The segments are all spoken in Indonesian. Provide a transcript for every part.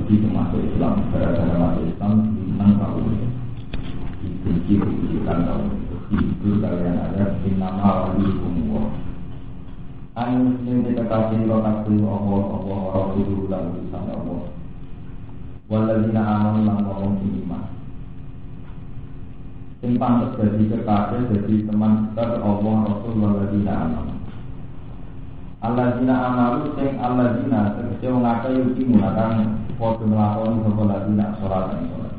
Yahudi termasuk Islam, gara-gara masuk Islam menang tahu dibenci rujukan tahu itu kalian ada nama wali kumur anu sing dikasih lo kasih Allah Rasulullah sallallahu Allah waladina amanu lan wong iman sing pantes dadi kekasih dadi teman dekat Allah Rasulullah waladina amanu alladzina amalu sing alladzina tegese wong akeh iki menggunakan padha nglakoni sapa ladina salat salat.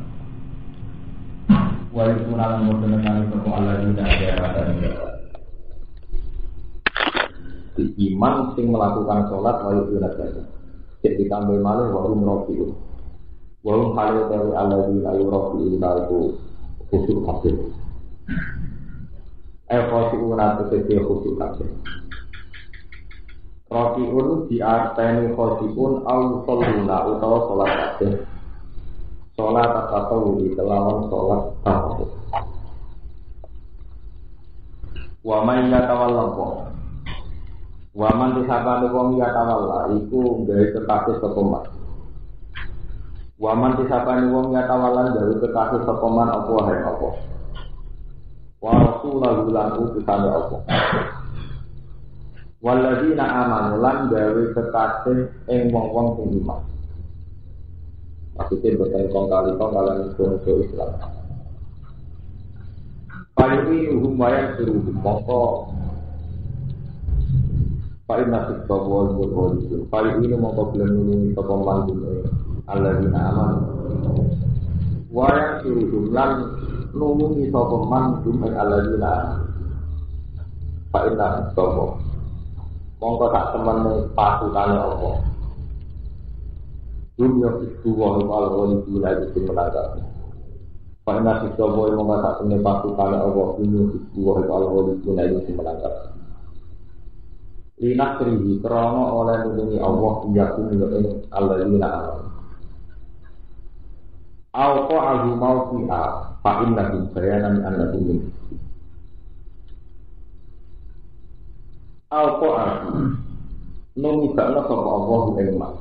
Wa yusunan padha nekani sapa alladzina ayatan. Iman sing melakukan salat wa yusunan saja. Cek ditambah malih wa umrofiun. Wa hale tawi alladzina yurafiun itu khusus kabeh. Khusus tegese khusus kabeh. Rotiun diarteni khosipun au soluna utawa sholat kabeh. Sholat atau di kelawan sholat kabeh. Waman yatawalla kok. Waman disabane wong yatawalla iku gawe kekasih sapa man. Waman disabane wong yatawalla gawe kekasih sapa man apa wae apa. Wa rasulullah lan utusane apa. Waladina amanu lan gawe kekasih ing wong-wong sing iman. Maksudnya berkaitan kali-kali kalian Islam. Paling hum wayan suruh moko. Paling nasib bawol itu. Paling ini moko belum nulungi sapa manjune alladzina amanu. Wayan suruh lan nulungi sapa manjune alladzina. Paling nasib bawol mongko tak temen pasukane apa dunia itu wae kalau iki lagi menangkap pada nasi coba mongko tak temen pasukane apa dunia itu wae kalau iki lagi menangkap linak trihi krana oleh nulungi Allah yakum ing alladzina amanu au qa'ahu maufi'a fa innahu bayanan annahu min Al-Qur'an numibakna sapa Allah ing mak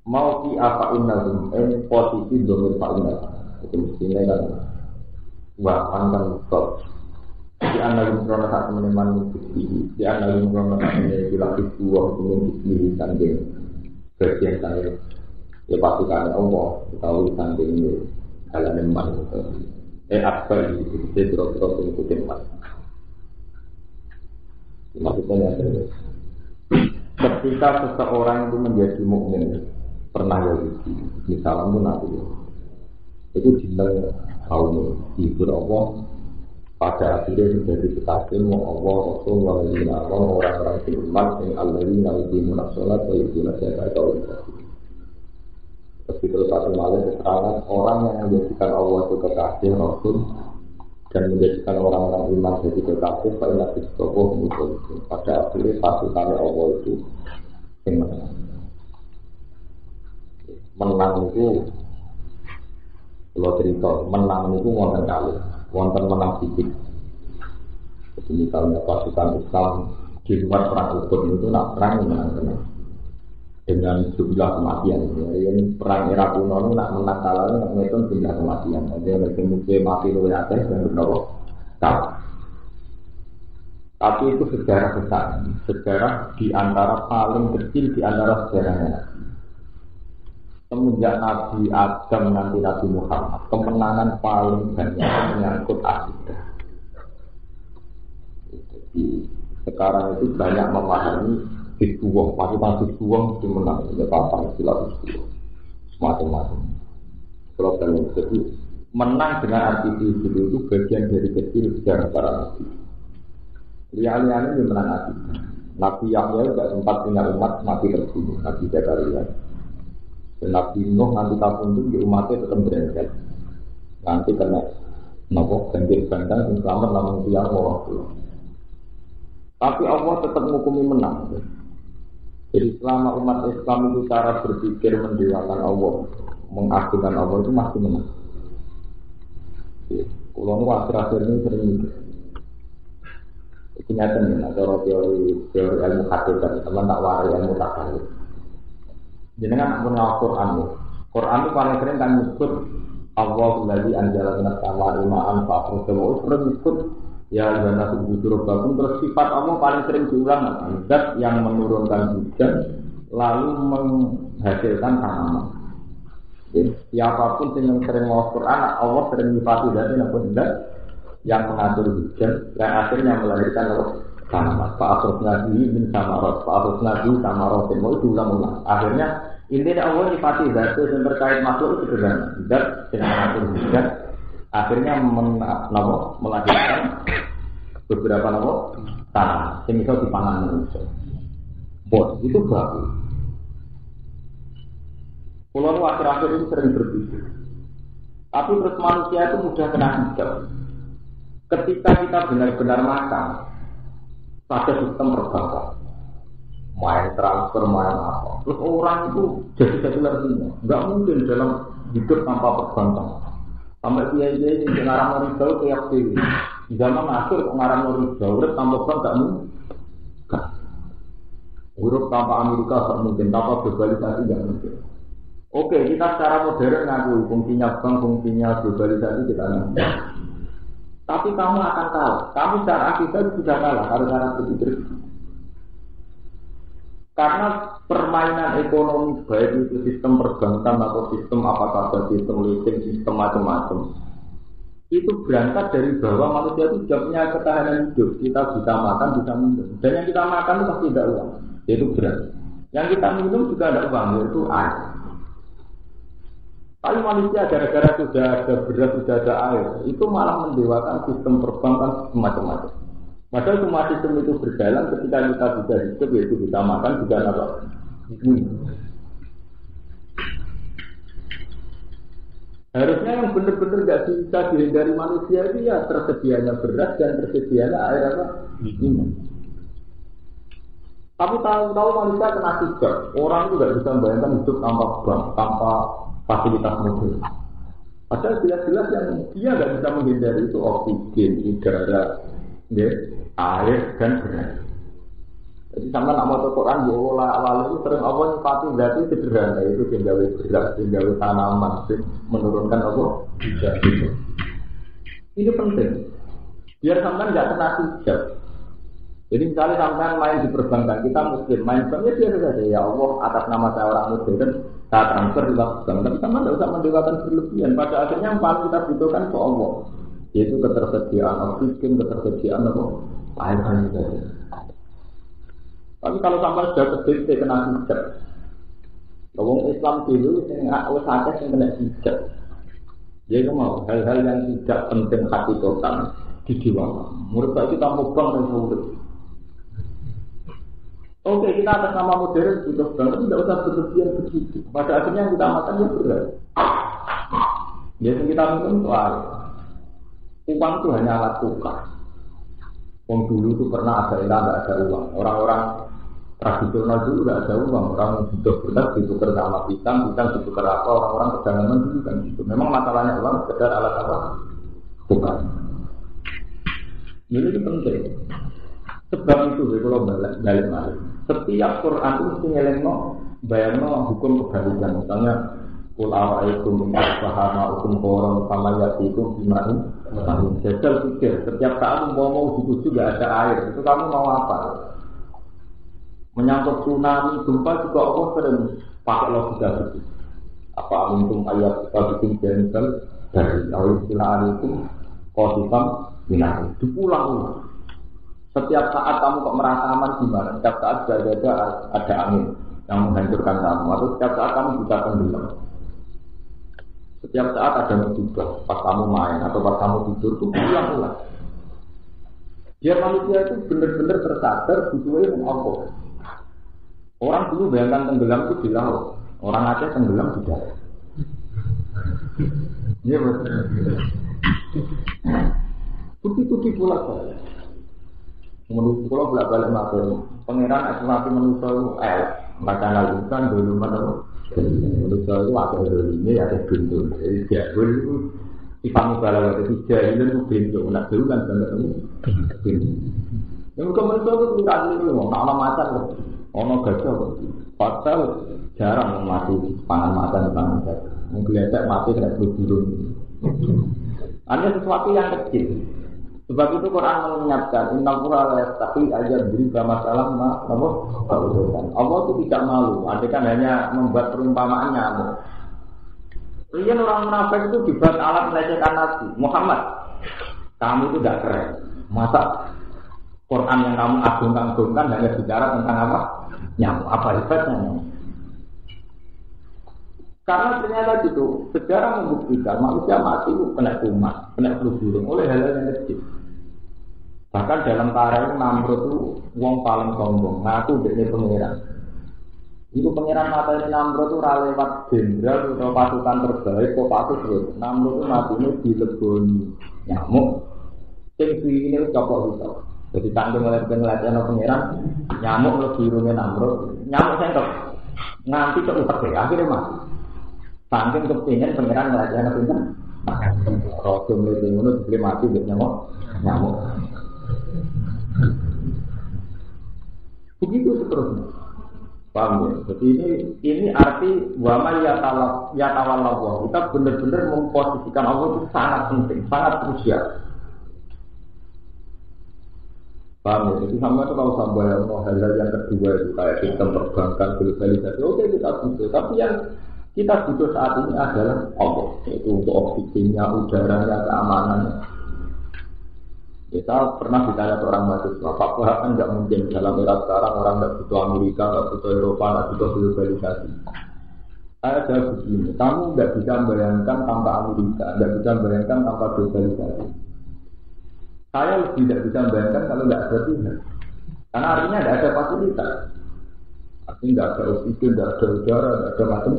mau ki apa innahum ing posisi domir fa'inah itu mestinya kan wa antan kok di analis krono sak meneman iki di analis krono sak meneman dilapis dua kemudian iki sanding bagian saya ya pasukan Allah tahu sanding ini halane man apa iki terus ikutin mas maksudnya ketika seseorang itu menjadi mukmin pernah Yahudi misalnya munafik itu jinten kaum hibur Allah pada akhirnya menjadi kekasih Allah Rasul orang-orang beriman yang alladzina yuqimuna shalat wa yu'tuna zakata wa tapi terus satu malah keterangan orang yang menjadikan Allah itu kekasih Rasul dan menjadikan orang-orang iman jadi kekasih pada nasib tokoh itu pada akhirnya pasukan Allah itu menang itu kalau cerita menang itu wonten kali wonten menang sedikit jadi misalnya pasukan Islam di luar perang Uhud itu nak perang menang dengan jumlah kematian ini perang era kuno itu nak menang kalah nak menghitung jumlah kematian dia lebih mungkin mati lebih akeh dan berapa tahun tapi itu sejarah besar sejarah di antara paling kecil di antara sejarahnya semenjak Nabi Adam nanti Nabi Muhammad kemenangan paling banyak menyangkut akidah jadi sekarang itu banyak memahami Hizbullah, pasukan Hizbullah itu menang, ya pasang istilah Hizbullah, macam-macam. Kalau dalam itu menang dengan arti Hizbullah itu bagian dari kecil sejarah para nabi. Lihat-lihat ini menang hati. Nabi Yahya tidak sempat punya umat, Nabi terbunuh, Nabi Zakaria. Dan Nabi Nuh nanti tahun itu di umatnya tetap berengket. Nanti kena nopo banjir bandang, yang selamat namun dia Allah. Tapi Allah tetap menghukumi menang. Jadi selama umat Islam itu cara berpikir mendewakan Allah, mengagungkan Allah itu masih menang. Kalau nu akhir-akhir ini sering itu nyata nih, ada teori ilmu hakikat, teman tak warai ilmu takalif. Jenengan ampun ngawal Quran ya. Quran itu paling sering kan nyebut Allahu allazi anzala minas samaa'i ma'an fa'akhraja minhu sering nyebut ya jana subhanahu wa terus sifat Allah paling sering diulang zat yang menurunkan hujan lalu menghasilkan tanaman. Siapapun yang sering ngawal Quran, Allah sering nyifati zatnya pun yang mengatur hujan dan akhirnya melahirkan tanaman. Fa'akhraja minhu samarot mau diulang-ulang. Akhirnya intinya Allah nyifati zat yang terkait makhluk itu sederhana. Zat yang mengatur hujan akhirnya melahirkan beberapa tanaman yang bisa dipangan manusia. Bos itu bagus. Kalau akhir-akhir itu sering berpikir, tapi terus manusia itu mudah kena hijab. Ketika kita benar-benar makan pada sistem perbankan, main transfer, main apa, terus orang itu jadi larinya. Nggak mungkin dalam hidup tanpa perbankan. Sampai dia ngarang ribau kayak ini. Di zaman akhir ngarang ribau, urip tanpa bank nggak mungkin. Urip tanpa Amerika nggak mungkin, tanpa globalisasi nggak mungkin. Oke, kita secara modern ngaku fungsinya bank, fungsinya globalisasi kita ngaku. Tapi kamu akan kalah. Kamu secara akibat sudah kalah karena berpikir. Karena permainan ekonomi baik itu sistem perbankan atau sistem apa saja, sistem leasing, sistem macam-macam, itu berangkat dari bahwa manusia itu sudah punya ketahanan hidup. Kita bisa makan, bisa minum. Dan yang kita makan itu pasti tidak uang, yaitu beras. Yang kita minum juga ada uang, yaitu air. Tapi manusia gara-gara sudah ada beras, sudah ada air, itu malah mendewakan sistem perbankan semacam-macam. Padahal semua sistem itu berjalan ketika kita bisa hidup, yaitu bisa makan, juga apa? Harusnya yang benar-benar tidak bisa dihindari manusia itu ya tersedianya beras dan tersedianya air apa? Minum. Tapi tahu-tahu manusia kena hijab. Orang itu tidak bisa membayangkan hidup tanpa bank, tanpa fasilitas mobil. Padahal jelas-jelas yang dia tidak bisa menghindari itu oksigen, udara, air dan beras. Jadi sampai nak mau Quran ya Allah awal itu sering Allah nyifati zat itu sederhana, itu tinggawe beras, tinggawe tanaman, menurunkan Allah hijab. Ini penting. Biar sampai tidak kena hijab. Jadi misalnya sampai main di perbankan, kita muslim main banknya biasa saja ya Allah atas nama saya orang muslim dan saya transfer di bank. Tapi sama tidak usah mendewakan berlebihan. Pada akhirnya yang paling kita butuhkan ke Allah, yaitu ketersediaan oksigen, ketersediaan apa? Air saja. Tapi kalau sampai sudah kecil, saya kena hijab. Kalau Islam dulu, saya akeh yang kena hijab. Jadi mau hal-hal yang tidak penting hati total didiwang. Menurut saya kita mau bang dan saudara. Oke, kita atas nama modern butuh banget, tidak usah berlebihan begitu. Pada akhirnya kita makan ya berat. Biasanya kita minum soal uang itu hanya alat tukar. Uang dulu itu pernah ada era tidak ada uang. Orang-orang tradisional dulu tidak ada uang. Orang butuh beras ditukar sama pisang ditukar apa. Orang-orang perdagangan dulu kan gitu. Memang masalahnya uang sekedar alat apa? Tukar. Ini penting. Sebab itu kalau balik. Setiap Quran itu mesti ngelengno bayangno hukum kebalikan. Misalnya Qul a'ra'aytum in asbaha hukum koron sama yatikum bimain. Jajal pikir, setiap saat mau di juga ada air. Itu kamu mau apa? Menyangkut tsunami, gempa juga Allah sering pakai logika begitu. Apa untuk ayat kita bikin jengkel dari awal istilah itu kosifam binari. Dipulang. Setiap saat kamu kok merasa aman gimana? Setiap saat ada angin yang menghancurkan kamu, atau setiap saat kamu bisa tenggelam. Setiap saat ada musibah, pas kamu main atau pas kamu tidur itu pulang. Biar manusia itu benar-benar tersadar butuhnya Allah. Orang dulu bayangkan tenggelam itu di laut, orang Aceh tenggelam di darat. Iya betul. Begitu dipulang saya. Menurut kalau bolak-balik matur, pangeran eksploitasi manusia itu macam lalusan dulu mana manusia itu ada ini ada bentuk, jadi jahil itu dipanggil bala itu jahil itu bentuk, nak dulu kan bentuk. Yang bukan manusia itu tidak ada itu, nak macam Ono gajah kok. Padahal jarang mati pangan makan pangan gajah. Menggeletek mati kena burung. Ada sesuatu yang kecil. Sebab itu Quran mengingatkan Inna Qur'an tapi aja beri masalah Allah itu tidak malu. Andaikan hanya membuat perumpamaan nyamuk. Rian orang munafik itu dibuat alat melecehkan Nabi Muhammad. Kamu itu tidak keren. Masa Quran yang kamu agungkan hanya bicara tentang apa? Nyamuk. Apa hebatnya nyamuk? Karena ternyata itu sejarah membuktikan manusia mati itu kena kumat, kena flu burung oleh hal-hal yang kecil. Bahkan dalam tarikh Namrud itu wong paling sombong, ngaku dia pengiran. Itu pengiran mata ini Namrud itu lewat jenderal atau pasukan terbaik, kok patut terus. Namrud itu matinya dileboni nyamuk. Sing ini copot itu. Jadi tanggung oleh penelitian pengiran, nyamuk lebih rumit Namrud, nyamuk sendok. Nanti keutak akhirnya mati. Saking kepingin pengiran ngelajah pinter. Rasul melihat ngono dibeli mati mbek nyamuk. Begitu seterusnya. Paham ya? Jadi ini arti wa may yatawalla. Kita benar-benar memposisikan Allah itu sangat penting, sangat krusial. Paham ya? Jadi sama itu kalau sampai hal-hal yang kedua itu kayak sistem perbankan, globalisasi, oke kita butuh. Tapi yang kita butuh saat ini adalah Allah, yaitu untuk oksigennya, udaranya, keamanannya. Kita pernah ditanya seorang mahasiswa, Pak kan nggak mungkin dalam era sekarang orang nggak butuh Amerika, nggak butuh Eropa, nggak butuh globalisasi. Saya jawab begini, kamu nggak bisa membayangkan tanpa Amerika, nggak bisa membayangkan tanpa globalisasi. Saya lebih tidak bisa membayangkan kalau nggak ada Tuhan, karena artinya nggak ada fasilitas, artinya nggak ada oksigen, nggak ada udara, nggak ada macam.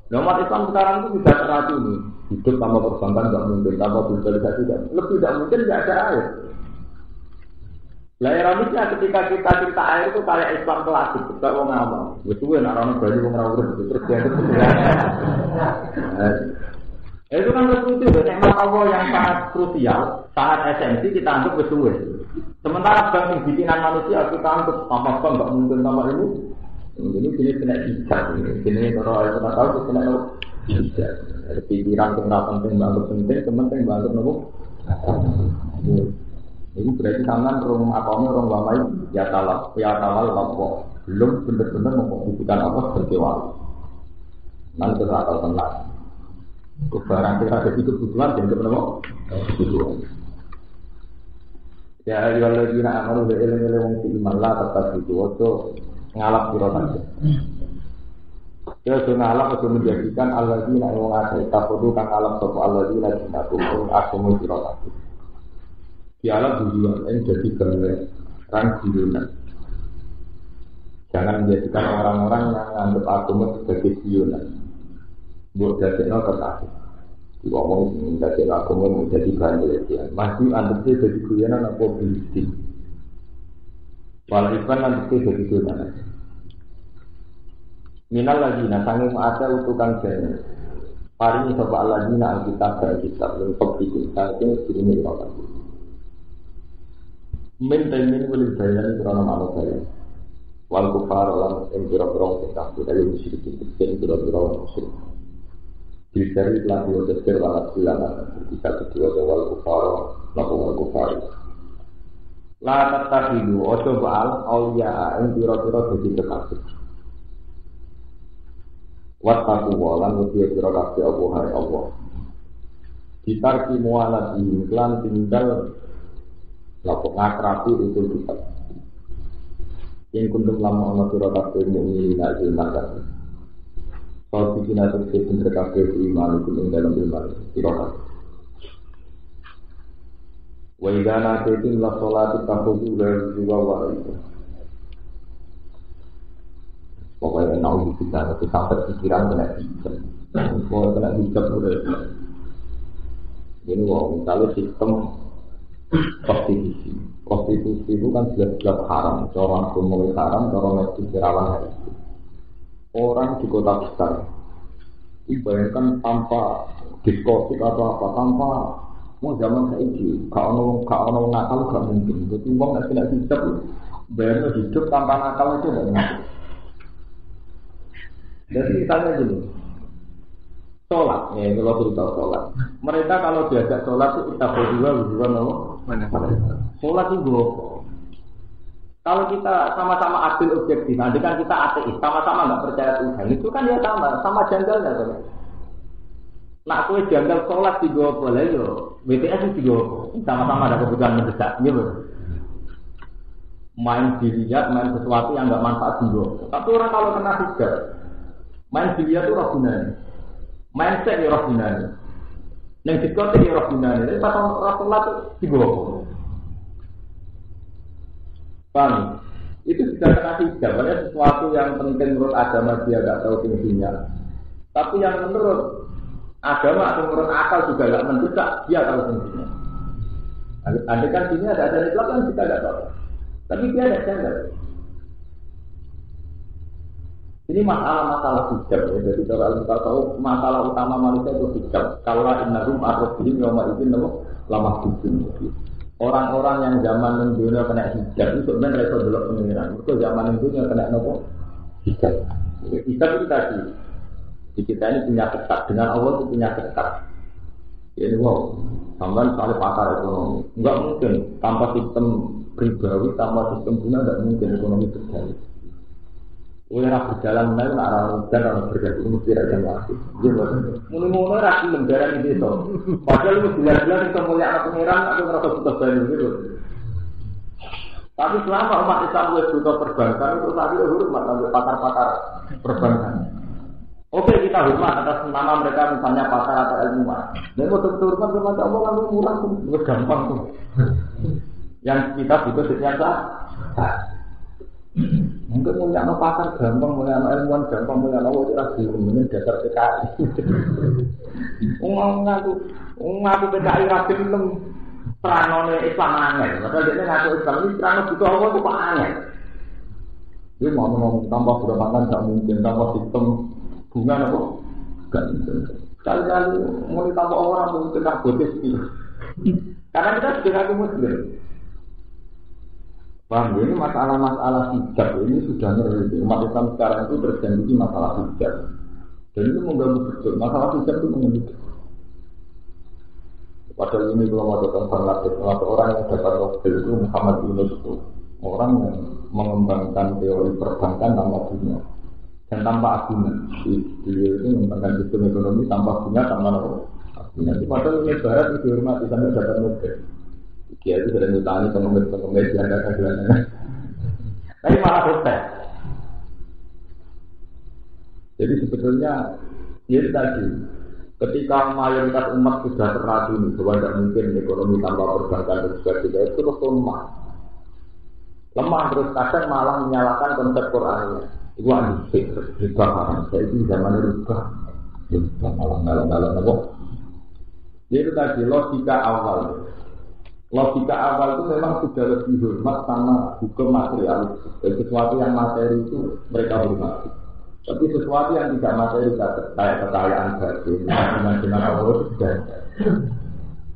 Umat Islam sekarang itu tidak teracuni. Hidup tanpa perbankan tidak mungkin, tanpa globalisasi tidak. Lebih tidak mungkin tidak ada air. Lah ironisnya ketika kita cerita air itu kayak Islam klasik, kita mau ngomong. Betul nak orang baju mau ngawur terus dia itu. Itu kan lucu, nikmat Allah yang sangat krusial, sangat esensi kita anggap betul. Sementara bagi bikinan manusia kita anggap tanpa nggak mungkin tanpa ini. Ini kena hijab ini kalau saya tak tahu kena hijab. Pikiran kena penting banget penting banget nopo. Ini berarti tangan rong atomnya rong wamai ya talal lopo belum benar-benar memposisikan apa berkewan. Nanti kita akan tenang. Kebarang kita ada kebutuhan dan kebutuhan kebutuhan. Ya kalau kita amal berilmu wong iman lah tetap itu waktu ngalap sira saja. Ya ngalap itu menjadikan alladzina yang ada tafudu kang alam sapa alladzina dinakum akumu sira saja. Dialah tujuan yang jadi gambaran guyonan. Jangan menjadikan orang-orang yang menganggap agama sebagai guyonan. Buat dadekno kertas. Ngomong dadekno agama menjadi bahan pelecehan. Masih anggap dia jadi guyonan apa bisik. Walau ikan nanti jadi guyonan. Minal lagi, sanging ada utukan jenis. Hari ini sobat lagi alkitab dan kitab untuk kita itu ini orang. Min boleh bayar kerana manusia. Wal kufar orang yang berperang kita dari musyrikin yang berperang musyrik. Dari telah diutuskan oleh ulama ketika kedua wal kufar lakukan kufar. La tattahidu ojo ba'al awliya yang biro-biro jadi kekasih. Wattaku walan wadiya biro-kasih Allah. Ditarki mu'alat dihinklan tinggal lapuk ngakrapi itu kita. Yang kundum lama Allah biro-kasih mu'minina ilmakan. Kalau bikin atau bikin biro-kasih iman itu dalam iman biro-kasih. Wa idza na'titum la sholati takhudhu wa itu. Pokoknya nahu kita itu sampai pikiran kena hijab. Kalau kena hijab udah. Ini misalnya sistem prostitusi itu kan jelas-jelas haram. Orang agama haram, orang itu rawan hari itu. Orang di kota besar, bayangkan tanpa diskotik atau apa, tanpa mau zaman saiki, kalau nakal gak mungkin. Jadi uang nggak kena hijab, Bayar hidup tanpa nakal itu tidak mungkin. Jadi misalnya gini, sholat, ya kalau cerita sholat. Mereka kalau diajak sholat itu kita berdua sholat itu berapa? Kalau kita sama-sama adil objektif, nanti kan kita ateis, sama-sama nggak percaya Tuhan, itu kan ya sama janggalnya kan. Nak kue janggal sholat di dua boleh yo, BTS itu juga sama-sama ada kebutuhan mendesak, gitu. Main dilihat, main sesuatu yang nggak manfaat juga. Tapi orang kalau kena hijab, main dilihat itu roh gunanya, main seks ya roh gunanya, neng diskotik ya roh gunanya. Jadi pas orang sholat itu juga. Paham? Itu sudah kena hijab, karena sesuatu yang penting menurut agama dia nggak tahu tingginya. Tapi yang menurut agama atau menurut akal juga nggak mendesak, dia tahu tingginya. Andai kan sini ada Islam kan kita nggak tahu. Tapi dia ada janggal. Ini masalah-masalah hijab ya. Jadi kalau kita tahu masalah utama manusia itu hijab. Kalau innahum arrobihim yawma idzin lama hijab. Orang-orang yang zaman dunia kena hijab itu sebenarnya mereka belok pengiran. Itu zaman dunia kena nopo hijab. Hijab itu tadi. Di kita ini punya ketat. Dengan Allah itu punya ketat. Ini wow. Sampai soal pasar ekonomi. Enggak mungkin tanpa sistem pribadi, tanpa sistem dunia enggak mungkin ekonomi berjalan. Orang berjalan menaik nak orang dan orang berjalan itu mesti ada lagi. Mulu-mulu rakyat lembaran di desa. Padahal itu jelas-jelas itu mulia anak pengiran atau merasa butuh banyu gitu. Tapi selama umat Islam itu butuh perbankan itu tadi hormat untuk pakar-pakar perbankan. Oke kita hormat atas nama mereka misalnya pakar atau ilmuwan. Dan betul-betul hormat kepada Allah lalu murah tuh, gampang tuh. Yang kita butuh sekian saat. Mungkin mulia anak pakar gampang, mulia anak ilmuwan gampang, mulia anak Allah lagi mungkin dasar PKI. Ngaku PKI rapi belum peranone Islam angel. Padahal dia ngaku Islam ini peranone butuh Allah itu pak angel. Dia mau ngomong tambah berapaan tak mungkin, tambah sistem bunga apa? Gak mungkin. Kali-kali mulai tambah orang mungkin tak botis gitu. Karena kita sudah ngaku Muslim. Paham, ini masalah-masalah hijab ini sudah ngeri. Umat Islam sekarang itu terjadi masalah hijab. Dan itu mengganggu betul. Masalah hijab itu mengganggu. Padahal ini kalau mau datang Bangladesh, orang yang dapat Nobel itu Muhammad Yunus itu orang yang mengembangkan teori perbankan tanpa bunga dan tanpa agunan. Beliau itu mengembangkan sistem ekonomi tanpa bunga, tanpa agunan. Padahal ini Barat itu dihormati sampai dapat Nobel. Dia itu sudah nyutani pengemis yang ada kegiatannya. Tapi malah sukses. Jadi sebetulnya ini tadi, ketika mayoritas umat sudah terracuni bahwa tidak mungkin ekonomi tanpa perbankan dan sebagainya, itu terus lemah terus kadang malah menyalahkan konsep Qurannya. Itu anjing, riba haram. Jadi zaman riba malah. Jadi tadi logika awal. Logika awal itu memang sudah lebih hormat sama hukum material. Dan sesuatu yang materi itu mereka hormati. Tapi sesuatu yang tidak materi kayak kekayaan batin, dengan Allah itu sudah.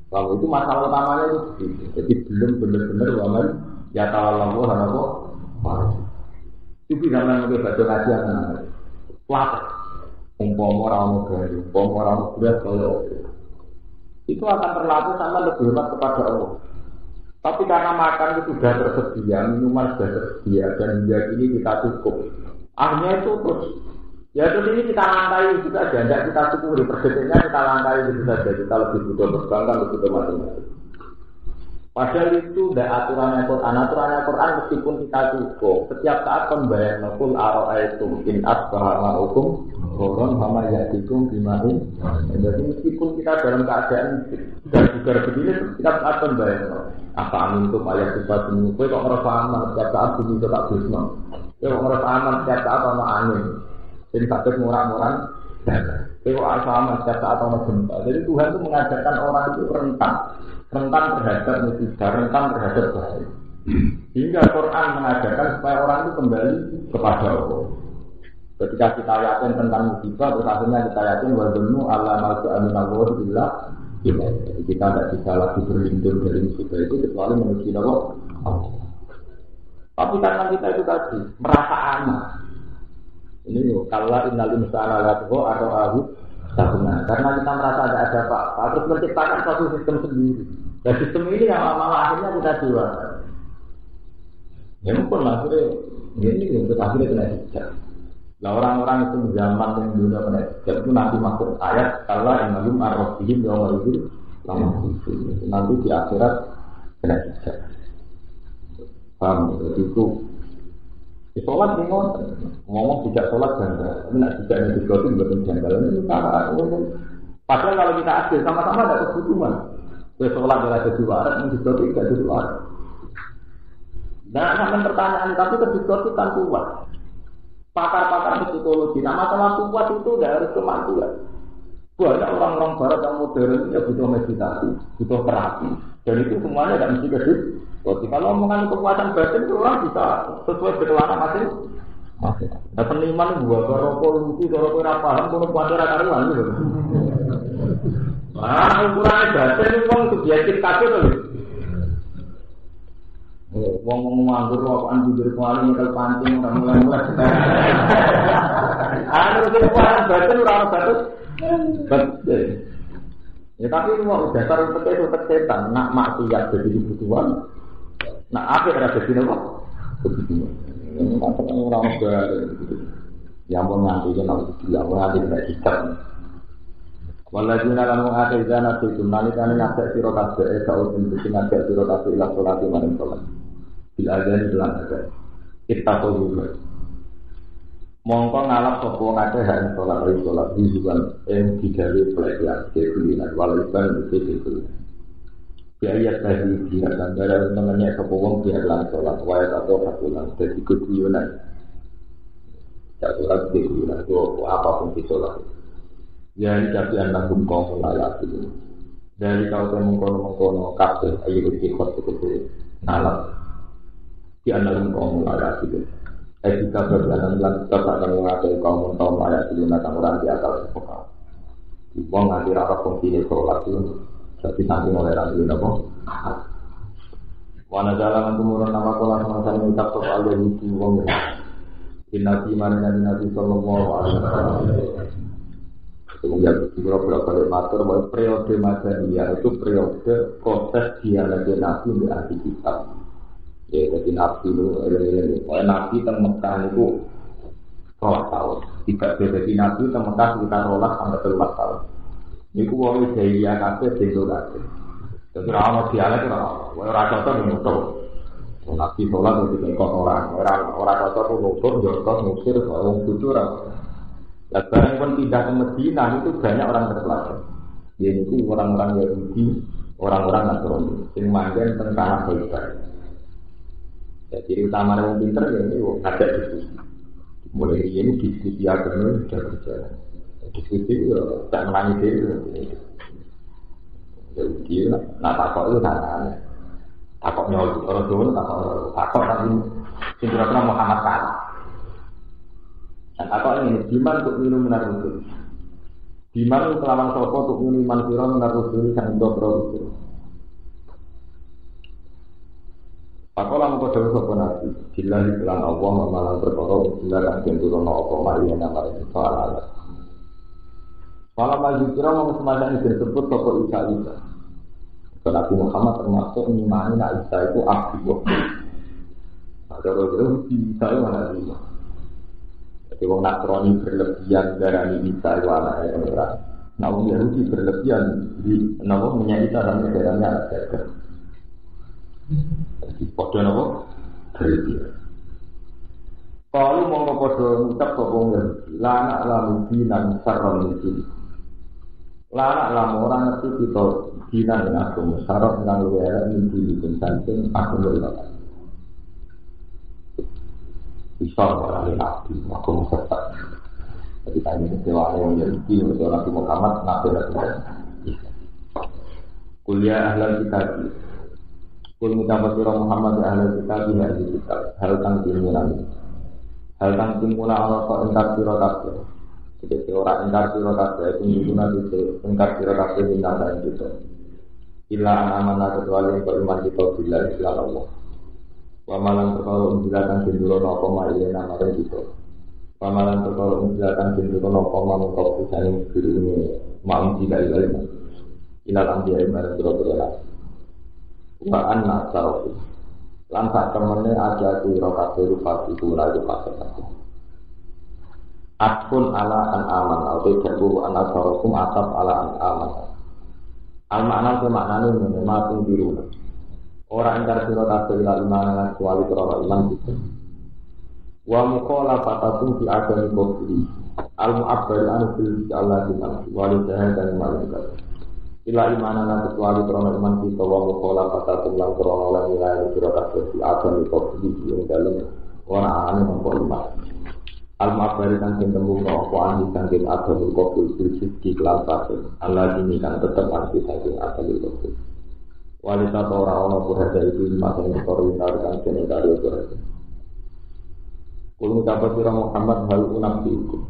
Kalau itu masalah utamanya itu begitu. Jadi belum benar-benar waman ya ta'ala Allah. Itu zaman kita baca ngaji yang namanya Plat. Umpama orang negara, umpama orang negara kalau itu akan terlalu sama lebih hormat kepada Allah. Tapi karena makan itu sudah tersedia, minuman sudah tersedia, dan hingga ini kita cukup. Akhirnya itu terus, ya terus ini kita langkai juga aja, tidak kita cukup di perdetiknya kita langkai itu saja. Kita lebih butuh perbankan, lebih butuh macam-macam. Padahal itu tidak aturannya Quran meskipun kita cukup. Setiap saat pembayar nukul aro'aitum in asbaha ma'ukum Koron sama yatikum bimain. Jadi meskipun kita dalam keadaan juga begini, kita saat pembayar apa amin itu ayat sifat ini. Kau kok merasa aman setiap saat bumi itu tak bisma. Kau kok merasa aman setiap saat ada angin. Jadi sakit murah-murah. Kau kok asa aman setiap saat ada gempa. Jadi Tuhan itu mengajarkan orang itu rentan terhadap musibah, rentan terhadap bahaya. Hingga Quran mengajarkan supaya orang itu kembali kepada Allah. Ketika kita yakin tentang musibah, terus akhirnya kita yakin wadzunnu alla ma'aminallah billah. Kita tidak bisa lagi berlindung dari musibah itu kecuali menuju Allah. Tapi karena kita itu tadi merasa aman. Ini loh, kalau innal insana latqo atau ahu sahuna. Karena kita merasa ada apa-apa, terus menciptakan satu sistem sendiri. Dan sistem ini yang lama-lama akhirnya kita jual. Ya mungkin akhirnya ini untuk akhirnya kena hijab. Nah orang-orang itu zaman yang dunia kena hijab itu nanti masuk ayat kalau innalum arrofihim yawma itu lama itu nanti di akhirat kena hijab. Paham? Jadi itu sholat nih ngomong tidak sholat janggal, tapi nak tidak ini juga itu bukan janggal ini cara padahal kalau kita adil sama-sama ada kebutuhan. Sholat adalah jadi waras, yang juga tidak jadi waras. Nah, sampai pertanyaan tapi kedua itu kan kuat. Pakar-pakar psikologi, nah masalah kuat itu tidak harus kematian. Banyak orang-orang barat yang modern ya butuh meditasi, butuh terapi, dan itu semuanya tidak mesti kedua. Kalau omongan kekuatan batin itu orang bisa sesuai berkelana masing. Nah seniman buat rokok lucu, rokok rapaham, kalau kuatir karuan gitu. Nah ukurannya batin itu orang subjektif kaku tuh. Ngomong nganggur rokokan bibir kuali nyekel pancing orang mulai-mulai. Anu kekuatan batin orang batin. Betul. Ya tapi itu mau dasar itu setan, nak maksiat jadi kebutuhan. Nah, apa yang ada di sini kok? Ini macam orang yang mau nanti dia nak bilang, nanti tidak hijab. Walau kamu ada di sana itu nanti kami ngajak sirokat seesau untuk ngajak sirokat ilah sholat malam sholat. Bila ada di dalam ada, kita tahu juga. Mongko ngalap sopo ngajak hari sholat juga yang digali pelajaran kebulinan walau ibadah itu kebulinan. Biaya tadi dia dan darah temannya kepowong dia dalam sholat wajib atau kapulan jadi kebulinan. Sholat kebulinan itu apapun di sholat. Ya tapi anak kaum layak itu. Dari kau mengkono kafe ayo ikut itu nalap. Di anak kaum layak itu. Jika berjalan tetap akan mengatur kaum layak itu nak orang di atas sekolah. Uang nanti rapat fungsi sholat itu. Jadi nanti oleh rakyat apa? Wana jalan kemudian nama kolam semasa minta soal dari uang Nabi mana Nabi Sallallahu Alaihi Wasallam. Kemudian beberapa kali matur bahwa periode Madaniyah itu periode proses dialog Nabi di ahli kitab. Ya jadi Nabi itu, Nabi teng Mekah itu 12 tahun. Tidak jadi Nabi teng Mekah sekitar 12 sampai 13 tahun. Niku wong jaya kabeh dhewe kabeh. Dadi ora ono dialek ora cocok nutup. Nabi salat iki kok ora cocok nutup yo kok ngusir wong kudu ora. Lah bareng pun pindah ke Madinah itu banyak orang terpelajar. Yaitu orang-orang Yahudi, orang-orang Nasrani sing manggen teng tanah Baitul. Jadi utama orang pinter ya ini ngajak diskusi. Mulai ini diskusi agama sudah berjalan. Diskusi itu tak menangis itu. Jadi nak takut itu tangan. Takut nyol orang tua takut tapi kira-kira Muhammad kalah. Dan takut ini diman untuk minum minar rusul. Diman kelawan sopo untuk minum manfiro minar rusul yang dobro rusul. Pakola mengko dawuh sapa nabi, billahi bilang Allah malang perkara billahi kan turunno apa mari nang arep salah. Kalau maju kira mau semacam itu disebut tokoh Isa. Nabi Muhammad termasuk mengimani nak Isa itu abdi. Ada orang Isa itu mana Isa? Jadi orang Nasrani berlebihan darani Isa itu anak orang. Nah orang Yahudi berlebihan di nama menyai Isa dan negaranya ada. Jadi podo nama berlebihan. Kalau mau podo ngucap sokong Yahudi, lana lalu binan sarron itu. Lanak lama orang ngerti kita dina dengan agama syarat dengan luar mimpi di samping agama luar bisa orang nabi agama sesat. Jadi tanya kecewa yang jadi untuk Nabi Muhammad nabi Rasulullah. Kuliah ahli kitab. Kul mutawat Muhammad ahli kitab ahli kitab. Hal tangkimulan. Hal tangkimulan Allah kau engkar sirotake. Jadi orang ingkar sira kabeh pengguna itu ingkar sira kabeh minata itu. Illa amanah kecuali untuk iman kita bila Islam Allah. Pamalan perkara unjilatan jendula napa mailena mare gitu. Pamalan perkara unjilatan jendula napa manungsa pusane gurune mak unjilai ilal ambiya mare boro-boro. Wa anna ta'ala lan sak temene aja kira kabeh rupati kula yo pasat. Atpun ala an aman atau jabu an asarakum atap ala an aman. Al makna ke maknane ngene matung biru. Ora engkar sira kabeh ila iman kecuali krana iman itu. Wa mukhalafatakum fi agami qawli. Al mu'abbar an fil Allah dinam wa li dan malaikat. Ila imanana kecuali krana iman kita wa mukhalafatakum lan krana lan wilayah sira kabeh fi agami qawli ing dalem ora ane mongko iman. Al mu'abbar kan tembung apa ane saking agami qawli siji kelan fasih. Allah ini kan tetep anti saking agami qawli. Walita tora ono berada itu lima tahun perwintar dan senegari berada. Kulmu dapat sirah Muhammad hal unam diiku.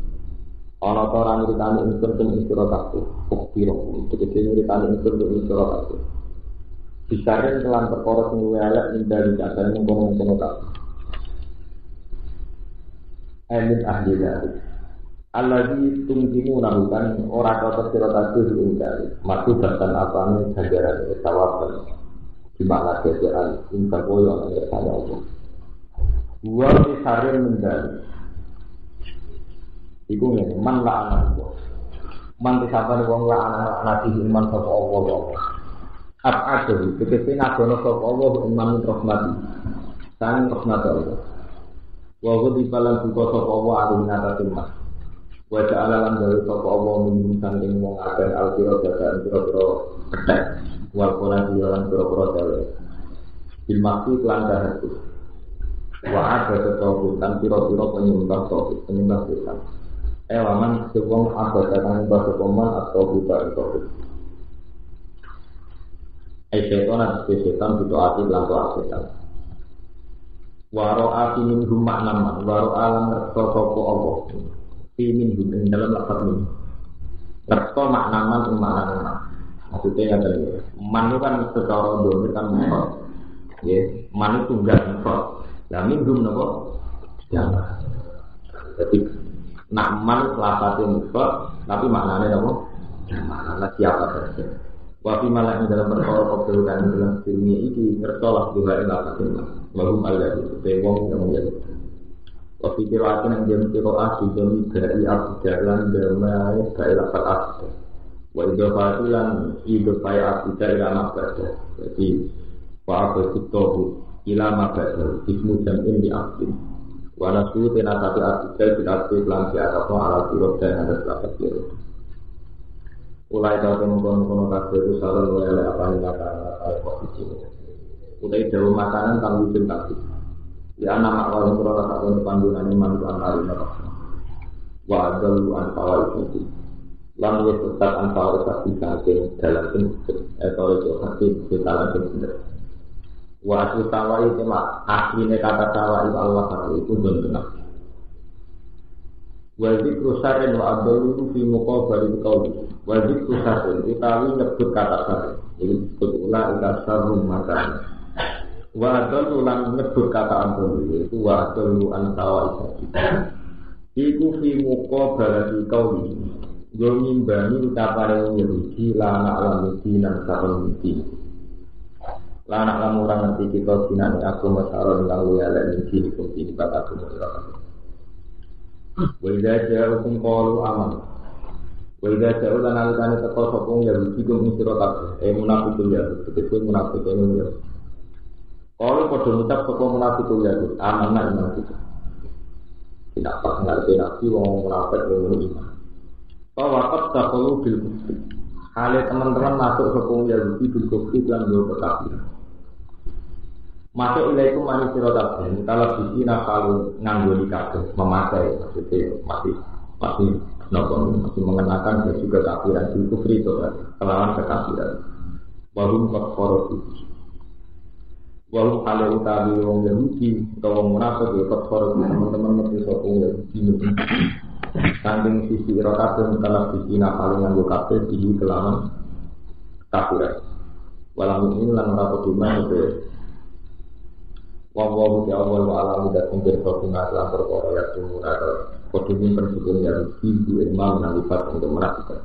Ono tora nyeritani insun dan insyurah kaku. Ukbiro, tegesi nyeritani insun dan insyurah kaku. Bisarin kelan perkara sing ayat dari jasane mengkono-mengkono kaku. Amin ahli dari. Alladzi tungjimu nahukan ora kata sira kabeh ingkari matu datan apane ganjaran sawaban di makna kerjaan ingkang koyo nek saya Allah wa bisarin mendal iku ngene man la ana man disapane wong la ana nabi iman sapa Allah apa itu tegese ngadono sapa Allah iman rahmati sang rahmat Allah wa di balan buka sapa Allah alina tatimah wa ta'ala lan gawe sapa Allah min sanging wong akeh alkira dadan pira-pira ketek wal qala lan pira-pira dale bil maksi lan dahatu wa ada tetapi tan pira-pira penyembah tauhid penyembah setan waman wong akeh datang bahasa peman atau buta tauhid setan itu ati lan setan waro ati min rumah naman waro alam sapa Allah min ing dalam lafaz min. Terto maknaman makna. Maksudnya ada man itu kan secara domir kan mufrad. Ya, man itu tunggal mufrad. Lah min dum napa? Jamaah. Jadi nak man lafaznya mufrad tapi maknanya napa? Jamaah. Lah siapa saja. Wa fi malak dalam perkara kobel kan dalam dunia iki ngertolah dua lafaznya. Wahum alladzi tewong yang menjadi Wafi kiraatan yang jam kiraat dijami dari abdalan damai dari lapat abdal. Wa idofatilan idofai abdal ilama badal. Jadi wa'abad kutohu ilama badal. Ismu jam'in di abdal. Wa nasu tenasati abdal berarti pelansi atapno ala kirot dan ada selapat kirot. Ulai kata mengkono-kono kasih itu saran oleh apa yang kata posisi. Ulai jauh makanan kang wujud kasih. Ya anak awal surah satu panggungan iman tuan hari nafsu. Wa adalu antawal itu. Lalu tetap antawal kasih kasih dalam bentuk atau itu kasih dalam bentuk. Wa asli tawa itu mak aslinya kata tawa itu Allah itu benar. Wajib rusarin wa adalu fi muqabali qauli. Wajib rusarin utawi nyebut kata sari. Jadi disebut ulah ikasarum makan. Wa adalu lan nyebut kata ampun itu wa adalu antawa iku fi muqabalati qauli yo nimbani utapare Yahudi lan alam dinan sareng iki lan alam ora ngerti kita dinane agama sareng kang luwih iki iki kata agama ora wa idza ja'akum qalu aman wa idza ja'u lan alikane teko sapa Yahudi kum sira kabeh munafiqun ya tegese munafiqun ya. Kalau pada mengucap sokong munafik itu ya, amanah iman itu. Tidak pas ngerti nabi, wong munafik yang iman. Kalau wakat tak perlu bil bukti. Hal teman-teman masuk sokong Yahudi bil bukti dan dua kekafiran. Masuk ilai itu manis sirotabnya. Kalau di sini kalau ngangguli kabeh memakai, maksudnya masih mengenakan dan juga kafiran itu free itu kan, kelawan kekafiran. Baru kekorosi. Walau kalau utawi wong Yahudi atau wong munafik ya kekor teman-teman mesti sokong Yahudi. Saking sisi rokaten kalau sisi paling nganggo kabeh di kelaman kafiran. Walau ini lan ora peduli Wawahu ya Allah wa alamu dan umpir sopuna dalam perkara ya sumur atau kodumin persukun ya ibu imam nalifat untuk merasakan.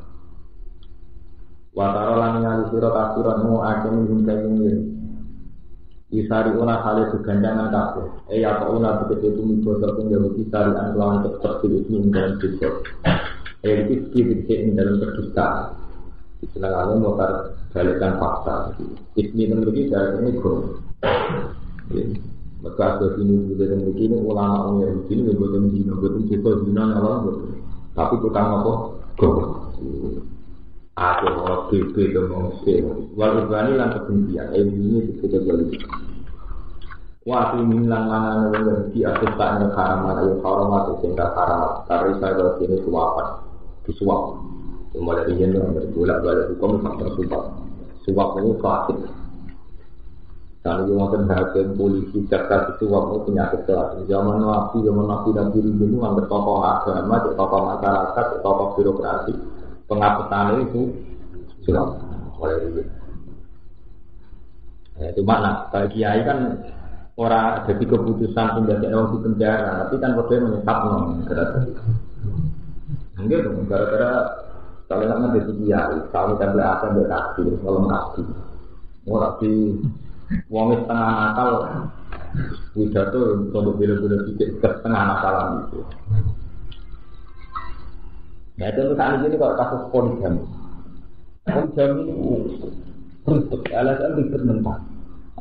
Watara lan ngali sira kafiranmu akan hingga disari una hale segandangan kabeh. Ya kok una begitu mibodo pun ya disari an lawan seperti ini dalam siswa. Iki iki dalam kedustaan. Istilahnya motor balikan fakta. Ismi memiliki dari ini guru. Maka ada ini juga begini ulama yang begini betul dino betul kita dino orang betul. Tapi tukang apa? Guru. Ada orang PP dan orang C. Walau berani lan kebencian. Ini kita beli. Waktu ini lan mana orang di atas taknya haraman ayo haramat sehingga haramat. Karena saya ini suapan, disuap. Mulai dari yang berbolak-balik hukum faktor suap ini klasik. Kalau yang akan hakim polisi jaksa itu waktu penyakit kelas. Zaman nabi dan diri itu hampir tokoh agama, tokoh masyarakat, tokoh birokrasi, pengapetan itu sudah mulai ini. Cuma nak bagi kiai kan orang jadi keputusan penjaga orang di penjara, tapi kan boleh menyesat gara-gara. Enggak dong, gara-gara kalau nak menjadi kiai, kalau kita belajar berkasih, kalau mengasih, orang di wong setengah nakal widato untuk bila-bila sedikit ke setengah nakalan itu. Nah itu saat ini kalau kasus poligami itu bentuk alasan ribet mentah.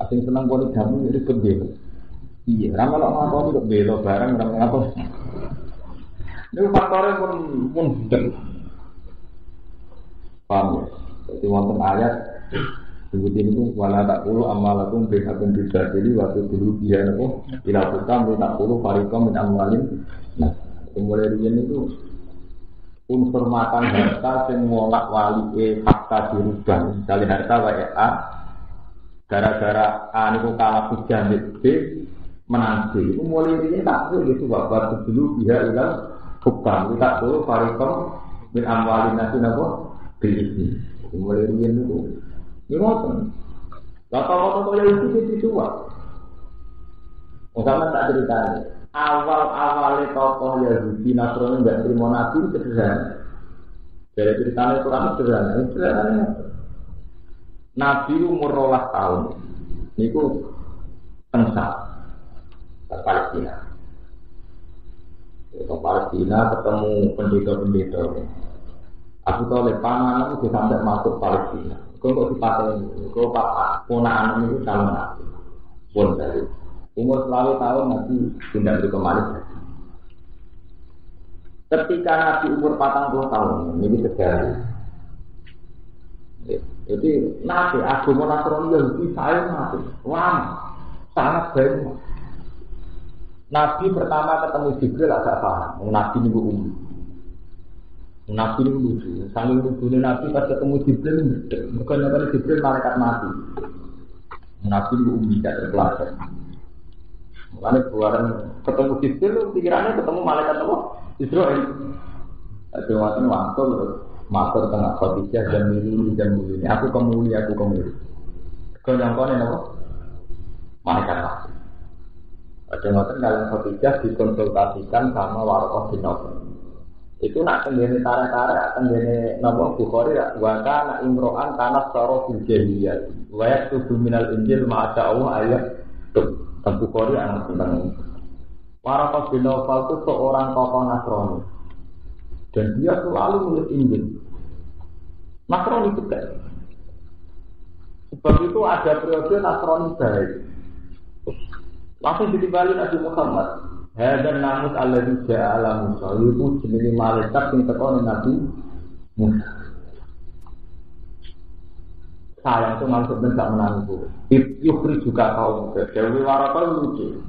Asing senang poligami ribet belo. Iya, ramal ngapa kok belo barang ramal ngapa. Ini faktornya pun betul. Paham ya? Jadi wonten ayat sebutin itu wala tak puluh amalakum bin akum bisa jadi waktu dulu dia nopo dilakukan bin tak puluh fariqam min amwalin. Nah mulai dari ini itu unsur makan harta yang ngolak wali fakta dirubah misalnya harta WA gara-gara A itu kalah hujan B menang B itu mulai dari ini tak perlu gitu waktu dulu dia bilang bukan tak puluh fariqam min amwalin nasi nopo ini mulai dari ini itu. Ini ngoten. Kata-kata yang itu disuap. Misalnya tak ceritanya. Awal-awalnya tokoh Yahudi Nasrani tidak terima Nabi itu sederhana. Dari ceritanya itu kan sederhana. Nabi umur 12 tahun. Ini itu tengah ke Palestina. Ke Palestina ketemu pendeta-pendeta. Aku tahu panganan itu sampai masuk Palestina. Kau dipakai, kau pak ponaan itu calon nabi, pun dari umur selalu tahun nanti tidak berkembali. Ketika nabi umur 40 tahun, ini terjadi. Jadi nabi agama Nasrani Yahudi saya nabi, lama, sangat baik. Nabi pertama ketemu Jibril agak paham, nabi ini umum. Nabi ini lucu, sambil lucunya Nabi pas ketemu Jibril, bukan apa Jibril malaikat mati. Nabi itu umum tidak terpelajar. Makanya keluaran ketemu Jibril, pikirannya ketemu malaikat apa? Israel. Ada waktu waktu matur tengah Khadijah dan milih. Aku kemuli. Kau nyangkone apa? Malaikat mati. Ada waktu kalian Khadijah dikonsultasikan sama Warqah bin Nawfal. Itu nak tenggene tarik-tarik tenggene nama Bukhari ya waka nak imro'an tanah saro fil jahiliyah wa yaktubu minal injil ma'ata Allah ayat dan Bukhari anak tentang Waraqah bin Nawfal itu seorang tokoh Nasrani dan dia selalu menulis Injil Nasrani juga sebab itu ada periode Nasrani baik langsung ditimbali Nabi Muhammad Hadan namus alladzi ja'a ala Musa itu jenenge malaikat sing teko ning Nabi Musa. Saya itu maksud tidak menangku. Yukri juga kaum Dewi Waraqah lucu.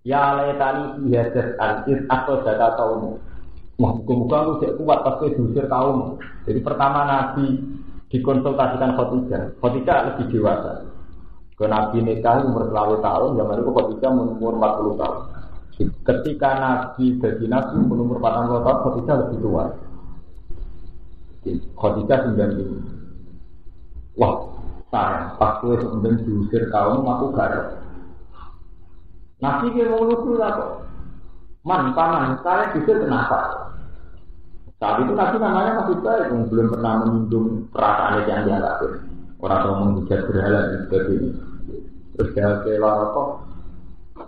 Ya laitani bihadat al-id atau data kaum. Muka-muka aku cek kuat pas diusir kaum. Jadi pertama Nabi dikonsultasikan Khadijah. Khadijah lebih dewasa. Ke Nabi nikah umur 20 tahun, zaman itu Khadijah umur 40 tahun. Ketika Nabi jadi Nabi umur 40 tahun, Khadijah lebih tua. Khadijah 95. Wah, sayang, pas gue sebenarnya diusir kaum, aku garap. Nabi dia mau lucu lah kok. Man, paman, saya bisa kenapa? Saat itu Nabi namanya masih baik, belum pernah menyinggung perasaan yang dianggap. Orang tua menghujat berhala dan sebagainya. Terus dia kira kok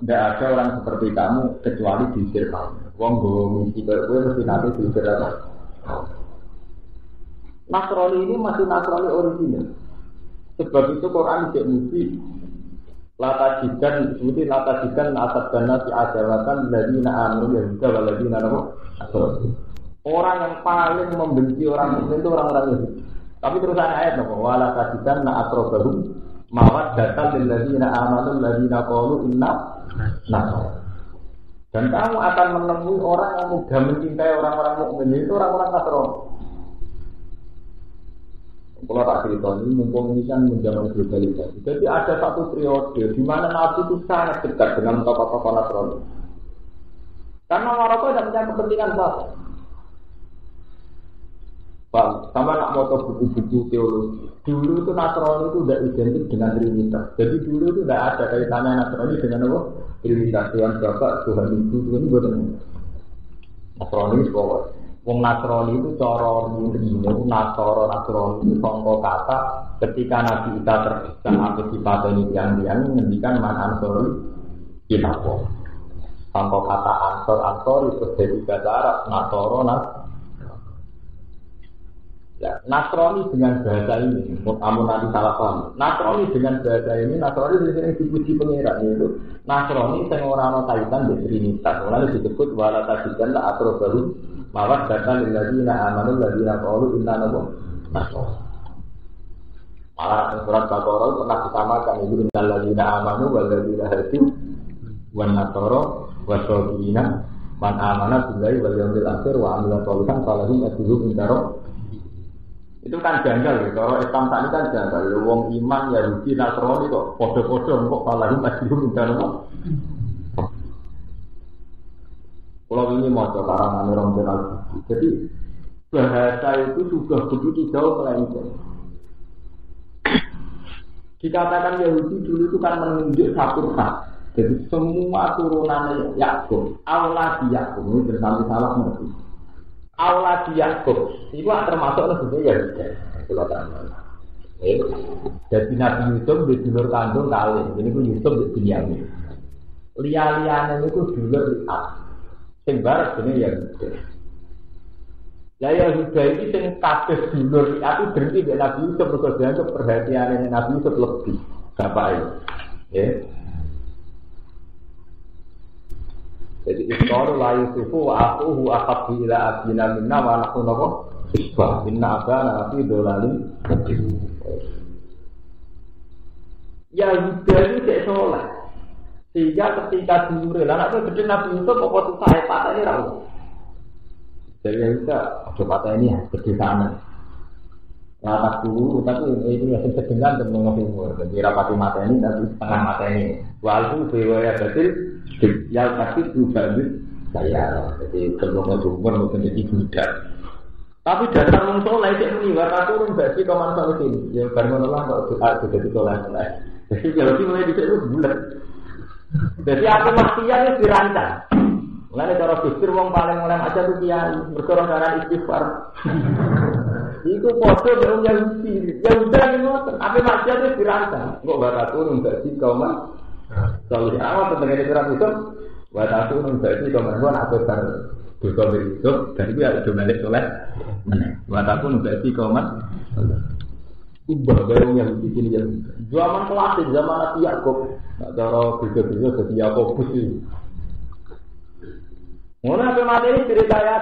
tidak ada orang seperti kamu kecuali diusir kamu. Wong gue misi ke gue mesti nanti diusir apa? Nasrani ini masih Nasrani original. Sebab itu Quran tidak mesti latajikan asad dana si adawatan ladina amanu ya juga waladina apa? Orang yang paling membenci orang Muslim itu orang-orang Yahudi. Tapi terusan ayat apa? Walatajikan na'atrobahum mawad datan lil ladina amanu ladina qalu inna nasrani. Dan kamu akan menemui orang yang mudah mencintai orang-orang mukmin itu orang-orang Nasrani. Kalau tak cerita ini, mumpung ini kan menjaman globalisasi. Jadi ada satu periode di mana Nabi itu sangat dekat dengan tokoh-tokoh Nasrani. Karena Maroko tidak punya kepentingan apa. Bang, sama nak moto buku-buku teologi. Dulu itu Nasrani itu tidak identik dengan Trinitas. Jadi dulu itu tidak ada kaitannya Nasrani dengan apa? Trinitas, Tuhan Bapak, Tuhan Ibu, Tuhan Ibu. Nasrani itu apa? Wong Nasrani itu cara ini Nasrani itu contoh kata ketika Nabi Isa terpisah sampai dipateni tiang-tiang menghentikan man ansori ilapo. Contoh kata ansor itu jadi bahasa Arab Nasoro Ya, Nasrani dengan bahasa ini, kamu nanti salah paham. Nasrani dengan bahasa ini, Nasrani sering dipuji pengiran itu. Nasrani yang orang kaitan di Trinitas, mulai disebut walatajikan la atro baru mawat datan lilladzina amanu ladzina qalu inna nasrani. Malah surat Baqarah pernah disamakan itu innal ladzina amanu wal ladzina hadu wan nasara wasabina man amana billahi wal yawmil akhir wa amila sholihan falahum ajruhum inda rabbihim. Itu kan janggal ya, kalau Islam tadi kan janggal. Wong iman Yahudi Nasrani kok podo-podo kok malah masih minta nopo. Kalau ini mau karangan orang kenal. Jadi bahasa itu sudah begitu jauh melenceng. Dikatakan Yahudi dulu itu kan menunjuk satu hak. Jadi semua turunan Yakub, Allah di Yakub ini bersama salah ngerti. Allah di Yakub itu termasuk sebenarnya ya. Jadi Nabi Yusuf di dulur kandung kali ini pun Yusuf di Binyamin. Lia-liane itu dulur liat. Sing barat sebenarnya ya. Yahuda ini sing kabeh dulur liat itu berhenti di Nabi Yusuf berkorban untuk perhatian Nabi Yusuf lebih. Bapak ya. Jadi iqalu la yusufu wa aquhu aqabbi ila abina minna wa nahnu naqo isbah inna abana fi dolalin ya itu cek soleh sehingga ketika dulure lan aku gede Nabi Yusuf apa susah patah ini ra jadi ya bisa ada patah ini ya gede sana rapat dulu tapi itu ya sedengan dan mengumur jadi rapati mata ini tapi setengah mata ini walaupun bewaya betul ya tapi juga saya jadi sebelumnya umur mungkin jadi budak tapi dasar orang soleh itu meniwar turun bagi kawan soleh ini ya baru lah kalau doa sudah ditolak jadi kalau mulai bisa itu bulat jadi aku maksiat itu dirancang mulai cara pikir wong paling mulai aja tuh kiai berkorong karena istighfar iku foto yang Yahudi ya udah ngoten tapi maksiat itu dirancang kok bakal turun bagi kawan soleh awal tentang ini surat itu buat aku menjadi komandan atau bar dosa itu dan itu ada balik soleh buat aku menjadi komandan ubah baru yang di sini zaman klasik zaman Nabi Yakub cara beda-beda jadi Yakobus itu mulai apa materi cerita ya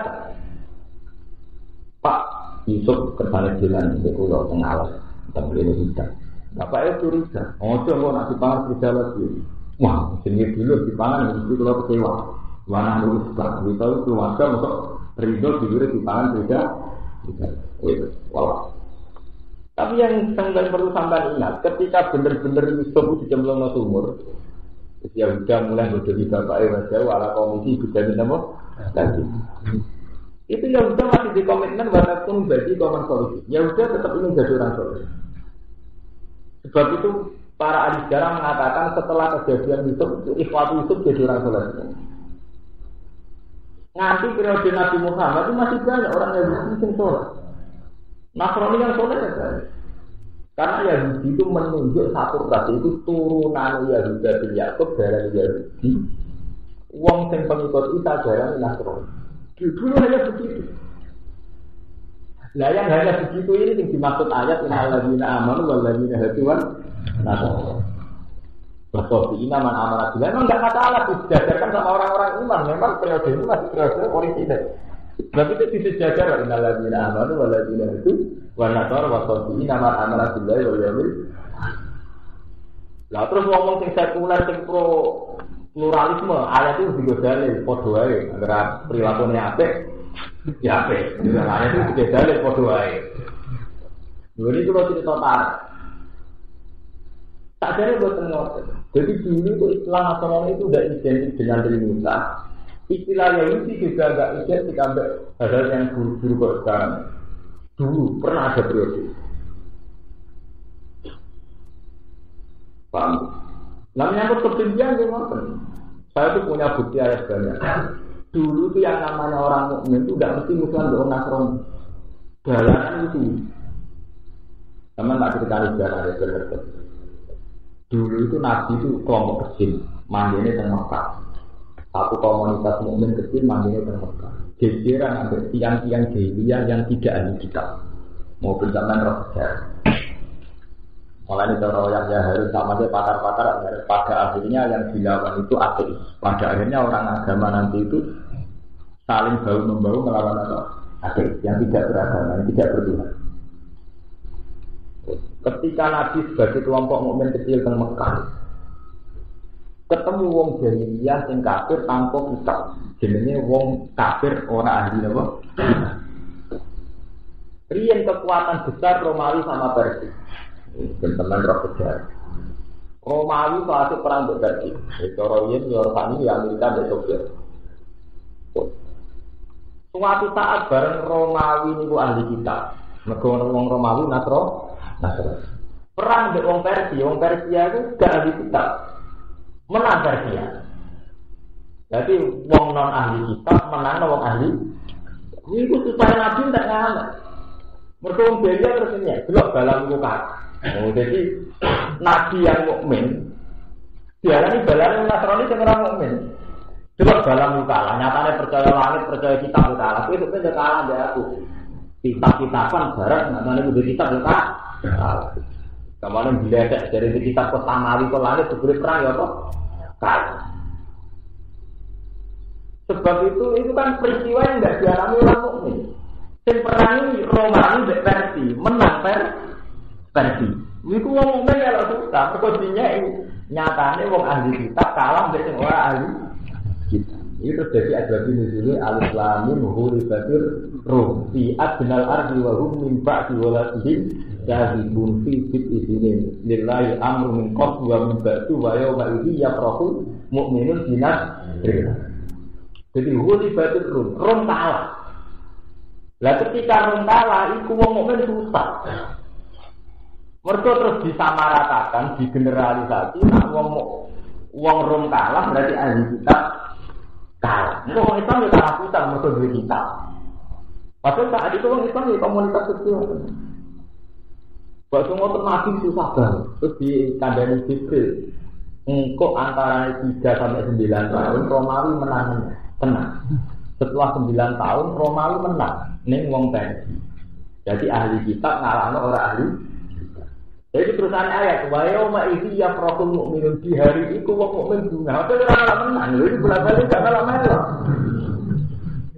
Pak Yusuf kesana jalan di pulau Tengalas tempat ini sudah Bapak itu curiga, coba nak dipangan kerja lagi. Wah, sini dulu dipangan mesti kalau kecewa. Warna lurus tak, kita itu keluarga untuk ridho dulu dipangan kerja. Walau. Tapi yang sangat perlu sampai ingat, ketika benar-benar Yusuf dicemplung ke sumur, ya sudah mulai menjadi bapak wajah, wala komisi juga minta lagi. Itu ya sudah masih di komitmen walaupun bagi komitmen solusi. Ya sudah tetap ini jadi orang solusi. Sebab itu para ahli sejarah mengatakan setelah kejadian Yusuf, ikhwatu Yusuf jadi orang soleh. Nanti periode Nabi Muhammad itu masih banyak orang Yahudi yang soleh. Nasrani yang soleh ya. Karena Yahudi itu menunjuk satu ras itu turunan Yahudi bin Yakub dari Yahudi. Wong sing pengikut Isa jarang Nasrani. Dulu hanya begitu. Nah yang hanya begitu ini yang dimaksud ayat innal ladzina amanu wal ladzina hadu wan nasara. Betul, ini man amanat billah memang enggak masalah disejajarkan sama orang-orang iman. Memang periode ini masih periode orisinil. Sebab itu disejajar innal ladzina amanu wal ladzina hadu wan nasara wa sabina man amanat billah wal yaumil. Lah terus ngomong sing sekuler sing pro pluralisme ayat itu juga dalil padha wae antara perilakuane apik ya apik juga ayat itu juga dalil padha wae. Jadi kalau cerita tak jadi buat ngotot. Jadi dulu itu Islam nasional itu udah identik dengan Trinitas. Istilah Yahudi juga agak identik sampai hal yang buruk-buruk sekarang. Dulu pernah ada periode. Paham? Nah menyangkut kebencian gimana? Saya tuh punya bukti ayat banyak. Dulu tuh yang namanya orang mukmin itu tidak mesti musuhan dengan Nasrani. Dalanan itu. Teman tak cerita sejarah ya benar. Dulu itu Nabi itu kelompok kecil, mandinya di Mekah. Satu komunitas mukmin kecil mandinya di Mekah. Jejeran sampai tiang-tiang jahiliyah yang tidak ahli kitab. Mau zaman roh sejarah. Malah ini cara yang harus sama saja pakar-pakar pada akhirnya yang dilawan itu ateis. Pada akhirnya orang agama nanti itu saling bahu-membahu melawan ateis yang tidak beragama, yang tidak bertuhan. Ketika Nabi sebagai kelompok mukmin kecil di Mekah ketemu wong jahiliyah sing kafir tanpa kitab. Jenenge wong kafir ora ahli napa? Riyen kekuatan besar Romawi sama Persia. Teman roh sejarah. Romawi saat perang berganti. Cara yen yo tani Amerika dan Soviet. Suatu saat bareng Romawi niku ahli kitab. Mergo wong Romawi Nasrani. Perang dengan wong Persia itu gak ahli kitab. Menang Persia. Jadi wong non ahli kitab menang wong ahli. Iku supaya Nabi tak ngalah. Mergo wong Persia terus ini, delok balang muka. Oh, jadi Nabi yang mukmin diarani balane Nasrani sing ora mukmin. Delok balang muka lah, nyatane percaya langit, percaya kitab kalah. Kuwi sebenarnya kalah mbek aku. Kitab-kitaban barat nyatane kudu kitab yo kalah. Kemarin diledek dari kitab Samawi ke langit sebelum perang ya kok kalah. Sebab itu kan peristiwa yang tidak dialami orang mukmin. Sing perang ini Romawi mbek Persia, menang Persia. Iku wong mukmin ya lho susah, perkosinya nyatane wong ahli kitab kalah mbek sing ora ahli kitab. Ini terjadi ada di sini al-Islamin hulifatir ruh fi adnal ardi wa hum min ba'di walatihim jahidun fi isinin lillahi amru min qabl wa min ba'du wa yawma idhi yafrahu mu'minun binat. Jadi hulifatir rum kalah. Lah ketika rum kalah iku wong mukmin susah. Mergo terus disamaratakan, digeneralisasi nak wong rum kalah berarti ahli kitab kalah. Itu orang Islam itu kalah susah mereka duit kita. Padahal saat itu orang Islam itu komunitas kecil. Waktu ngotot Nabi susah banget. Terus di kandang Jibril. Engkau antara 3 sampai 9 tahun Romawi menang tenang. Setelah 9 tahun Romawi menang. Ning wong Persia. Jadi ahli kitab ngalahno orang ahli. Jadi terusan ayat, wa yauma idzi yafrahul mu'minun di hari itu wong mukmin bunga. Apa ora ora menang lho, iki bola-bali gak kalah melok.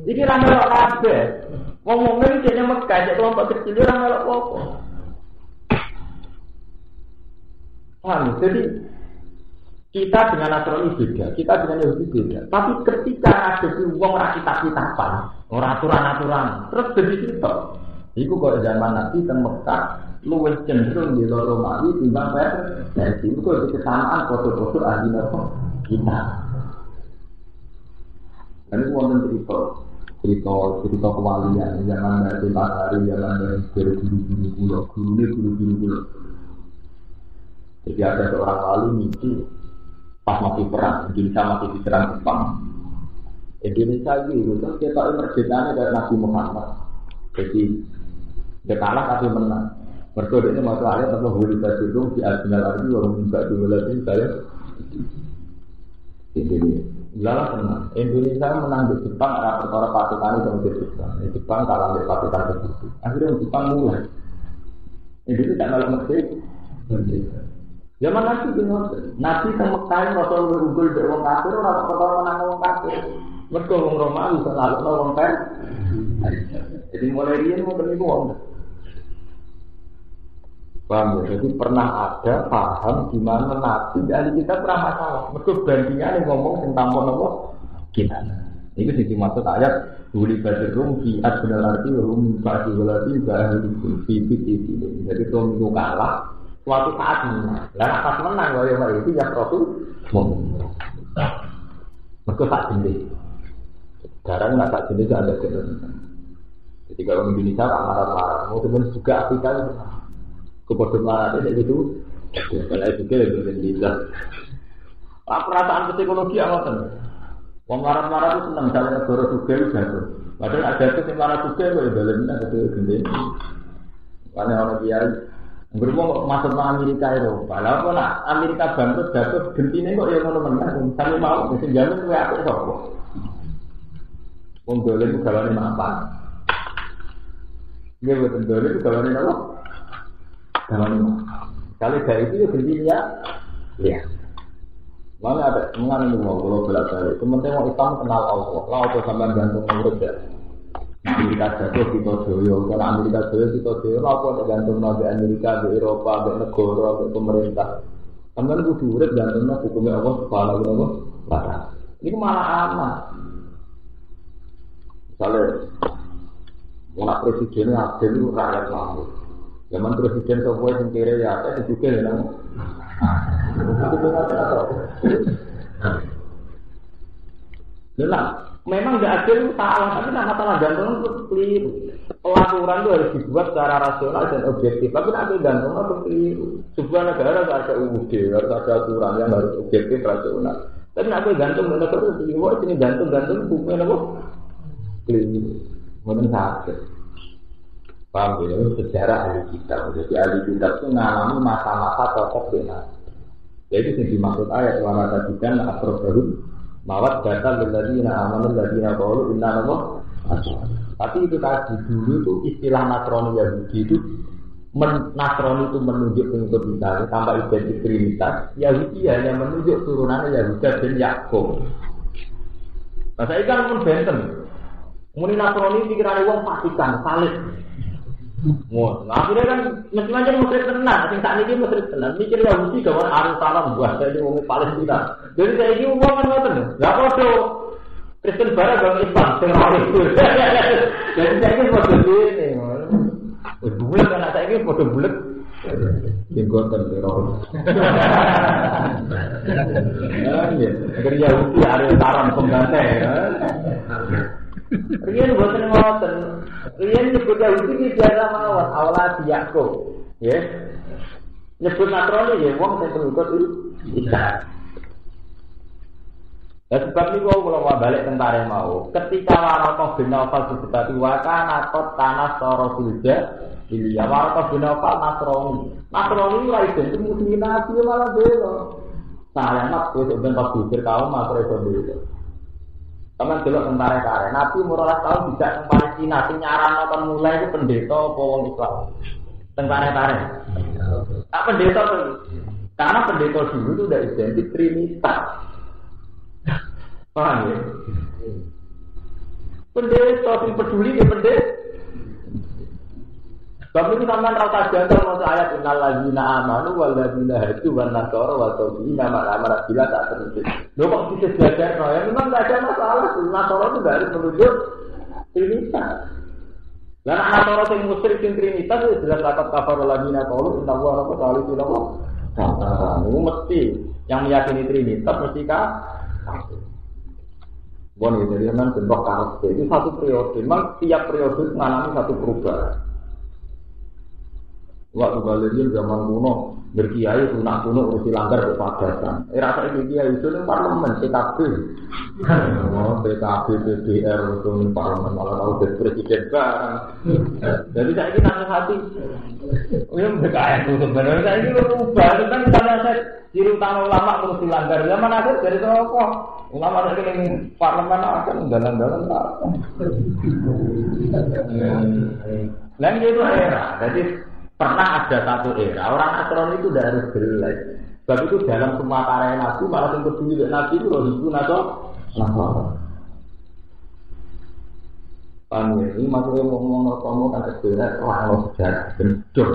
Iki ra melok kabeh. Wong mukmin dene Mekah cek kelompok kecil ora melok apa. Paham? Jadi kita dengan Nasrani beda, kita dengan Yahudi beda. Tapi ketika ada wong ora kitab-kitaban, ora aturan-aturan, terus jadi kita. Iku kok zaman Nabi teng Mekah luwih cenderung di Romawi timbang Persia. Itu kok kesamaan foto-foto ahli kita. Ini wonten cerita kewalian zaman dari Pasari, zaman dari guru-guru pulau. Jadi ada seorang wali mimpi pas masih perang, Indonesia masih diserang Jepang. Indonesia itu kita merdekaannya dari Nabi Muhammad. Jadi dia kalah tapi menang. Mereka ini masuk ayat atau huri badurung di Al-Jinal Arbi warung minta dua lagi saya Indonesia. Lalu tenang. Indonesia menang di Jepang karena perkara pasukan itu di Jepang. Jepang kalah di pasukan tersebut. Akhirnya Jepang mulai. Indonesia tak malah merdeka. Zaman Nabi kan Mekah Rasulullah unggul dari orang kafir, orang perkara menang orang kafir. Mereka orang Romawi selalu orang kafir. Jadi mulai dia mau terlibat orang. Paham ya? Jadi pernah ada paham di mana Nabi dari kita pernah masalah. Mereka bandingannya ngomong tentang apa kita. Ini sih dimaksud ayat Huli Badrum fi adnal arti rum ba'di waladi ba'ahul fi fiti. Jadi kalau itu kalah suatu saat menang. Lah pas menang wali itu ya Rasul. Mereka tak jenis. Sekarang nak tak jenis ada kebenaran. Jadi kalau Indonesia marah-marah, mau teman juga Afrika kepada marah itu. Kalau juga lebih jelas. Perasaan psikologi apa? Wong marah-marah itu senang jalan negara juga jatuh. Padahal ada itu yang marah juga boleh balenya betul gede. Karena orang kiai berumur masuk ke Amerika Eropa. Lalu kalau Amerika bangkrut jatuh gentine kok yang mau menang. Sampai mau mesti jamin gue apa sapa. Wong dolen itu gawane apa? Dia betul dolen itu gawane apa? Gawane. Kalau dari itu gentine ya. Lihat. Mana ada mengenai mau kalau belajar. Sementara orang Islam kenal Allah. Lalu apa sampai gantung urut ya? Amerika jatuh kita joyo. Karena Amerika joyo kita joyo. Lalu apa gantung nabi Amerika, di Eropa, di negara, di pemerintah. Sampai itu urut gantungnya hukumnya Allah. Kepala Allah. Batas. Ini malah aman. Misalnya, mau presidennya ada itu rakyat mampu. Zaman presiden sebuah yang kira ya ada juga ya. Nah, memang tidak adil itu salah, tapi masalah gantung itu keliru. Pelaturan itu harus dibuat secara rasional dan objektif, tapi ada gantung itu keliru. Sebuah negara tidak ada UUD, harus ada aturan yang harus objektif rasional. Tapi ada gantung negara itu keliru, ini gantung bukan apa? Keliru, mungkin sakit. Paham ya? Sejarah ahli kitab. Jadi ahli kitab itu mengalami masa-masa cocok dengan. Jadi yang dimaksud ayat wala tajidan aqrabahum mawad data lilladzina amanu alladzina qalu inna Allah. Tapi itu tadi dulu itu istilah Nasrani Yahudi itu Nasrani itu menunjuk pengikut Isa tanpa identik Trinitas. Yahudi hanya menunjuk turunannya Yahuda dan Yakub. Nah saya kan pun benten. Muni Nasrani pikirannya wong Vatikan, salib. Akhirnya kan mesti macam musyrik tenang, sing tak niki musyrik tenang. Mikir Yahudi gawan Yerusalem buat saya wong Palestina. Jadi saya iki wong kan ngoten. Lah podo Kristen barang gawan Islam sing ora itu. Jadi saya iki podo dene. Wis bulet kan saya iki podo bulet. Sing goten teroris. Ya, agar Yahudi ada taram pengganti ya. Riyen boten ngoten. Riyen nyebut Yahudi biasa mawon awal Yakub. Ya. Nyebut Nasrani ya wong sing pengikut Isa. Sebab niku kula balik tentara mau. Ketika Waraqah bin Nawfal disebut wakana kot tanah soro bilja, iya Waraqah bin Nawfal Nasrani. Nasrani ora identik muslim nabi malah bela. Saya nak wis ben pas pikir kaum makro iso bela. Teman delok tentara kare. Nabi murah tahun tidak ke Palestina, sing nyaran kon mulai itu pendeta apa wong Islam. Tentara kare. Tak pendeta tuh. Karena pendeta dulu itu udah identik Trinitas. Paham ya? Pendeta sing peduli ya pendeta. Sebab itu sampean ra tak jangkal maca ayat innal ladzina amanu wal ladzina hadu wan nasara wa tawbina ma'amara bila tak terus. Lho kok bisa belajar no ya memang enggak ada masalah. Nasara itu enggak harus menunjuk Trinitas. Lah nek nasara sing musyrik sing Trinitas itu jelas kata kafar ladzina qalu inna wa rabbul alamin apa. Itu mesti yang meyakini Trinitas mesti kafir. Bon itu jadi memang bentuk karakter itu satu periode. Memang tiap periode mengalami satu perubahan. Waktu Galerian zaman kuno berkiai sunnah kuno urusi langgar ke pagasan. Rasa ini kiai itu nih parlemen PKB, PKB PDR itu nih parlemen malah tahu jadi presiden barang. Jadi saya ini nasihati, yang berkaya itu sebenarnya saya ini berubah itu kan misalnya saya ciri utama ulama urusi langgar zaman akhir dari itu apa? Ulama saya ini parlemen akan dalam-dalam tak. Lain itu era, jadi pernah ada satu era orang Nasrani itu udah harus jelas. Sebab itu dalam semua karya Nabi malah yang peduli dengan Nabi itu loh itu Nasrani. Ini maksudnya ngomong kan sebenarnya orang sejarah bentuk.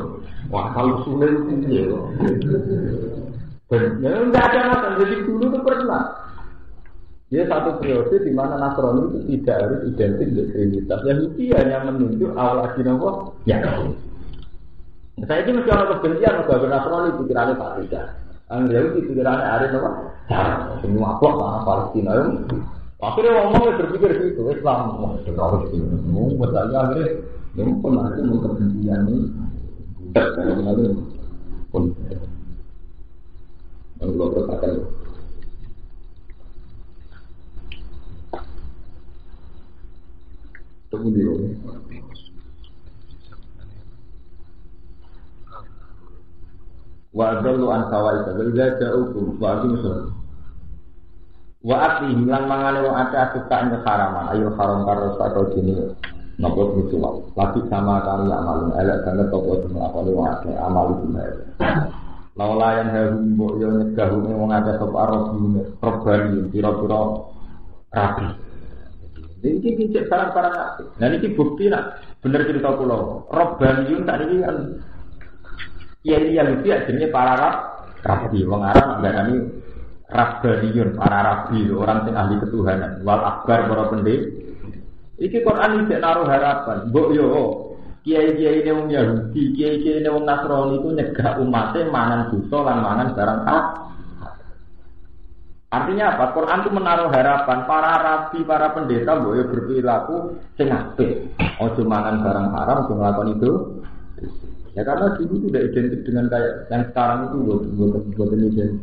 Wah kalau sulit itu ya. Benar enggak ada masalah. Jadi dulu itu pernah. Dia satu periode di mana Nasrani itu tidak harus identik dengan Trinitas. Yahudi hanya menunjuk awal akhirnya ya. Saya ini mesti orang kebencian sebagai Nasrani pikirannya tak tidak. Yahudi pikirannya Arif apa? Semua blok lah Palestina. Akhirnya ngomongnya berpikir gitu Islam. Harus gitu. Misalnya akhirnya yang pernah itu kebencian ini. Benar pun. Yang belum terkatakan. Tunggu dulu. Wa adallu an sawai sabila ja'ukum wa aqimus wa ati hilang mangane wong ada suka ing haraman ayo haram karo atau jenis napa ritual lagi sama kali amal elek banget toko semua apa wong akeh amal itu lawan harum mbok yo nyegah wong ada sapa robani pira-pira rabi. Ini dicek barang-barang nabi. Nah ini bukti nak bener cerita kula. Robaniun tak ini kan kiai yang itu akhirnya para rabi. Wong Arab ngarani Rabbaniun, para rabi, orang yang ahli ketuhanan. Wal akbar para pendeta. Iki Quran iki naruh harapan. Mbok yo kiai-kiai ne wong Yahudi, kiai-kiai ne wong Nasrani itu nyegah umatnya mangan dosa lan mangan barang Artinya apa? Quran itu menaruh harapan para rabi, para pendeta boleh berperilaku sing apik. Ojo mangan barang haram, ojo melakukan itu. Ya karena dulu tidak identik dengan kayak yang sekarang itu buat ini.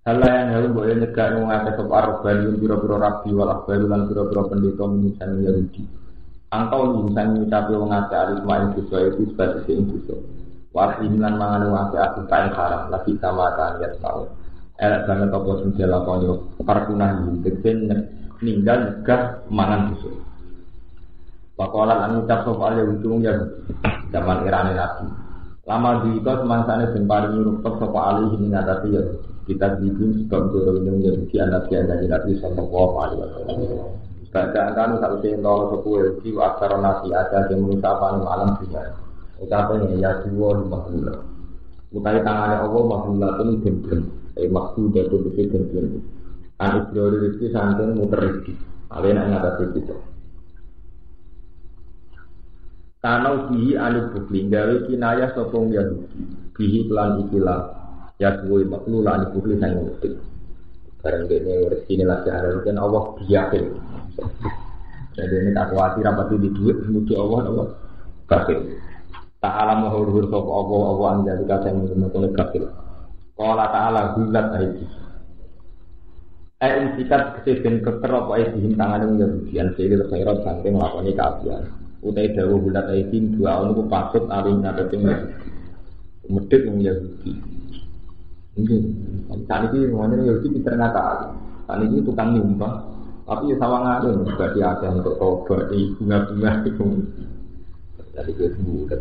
Hal yang harus boleh nyegah mengakai sopar robanium biro-biro rabi walah balulan biro-biro pendeta misalnya Yahudi. Angkau misalnya mencapai mengakai arisma yang sesuai itu sebagai seingkuso. Wasihilan mangan mengakai asing haram lagi sama kan ya tahu. Elak banget apa sing dilakoni parkunah iki ninggal nyegah mangan busuk. Pakolan anu ucap sapa ale untung ya zaman irane Nabi. Lama diika semangsane den paring nyurup sapa ali ing ngatasi ya kita dibimbing sebab dorong yang jadi anak Nabi sallallahu alaihi wasallam. Kadang kan sak sing tolo sepuh iki aksara nasi ada yang mengucapkan malam dunia. Ucapan ya dua makhluk. Utai tangane Allah makhluk itu maksud dari itu kan an Israel itu sangat muter rezeki. Ada yang ngatasi itu. Karena bihi anu bukli gawe kinaya sopong ya bihi pelan ikilah ya suwe makhluk lan bukli sang ngerti. Barang dene rezeki lah cara kan Allah biyakin. Jadi ini tak khawatir apa di duit menuju Allah kafir. Tak alam huruf sapa Allah anjali kasih menuju kafir. Qala ta'ala gulat aidi. Sikat kesehen keker apa aidi tangane wong Yahudian sehingga khairat saking nglakoni kaapian. Utai dawuh gulat aidi dua ono ku pasut aring ngadeping medhit wong Yahudi. Nggih. Saat ini ngene Yahudi pinter ngakak. Saat ini tukang nyumbang. Tapi ya sawangane berarti ada untuk tobat bunga-bunga itu. Jadi dia bulat.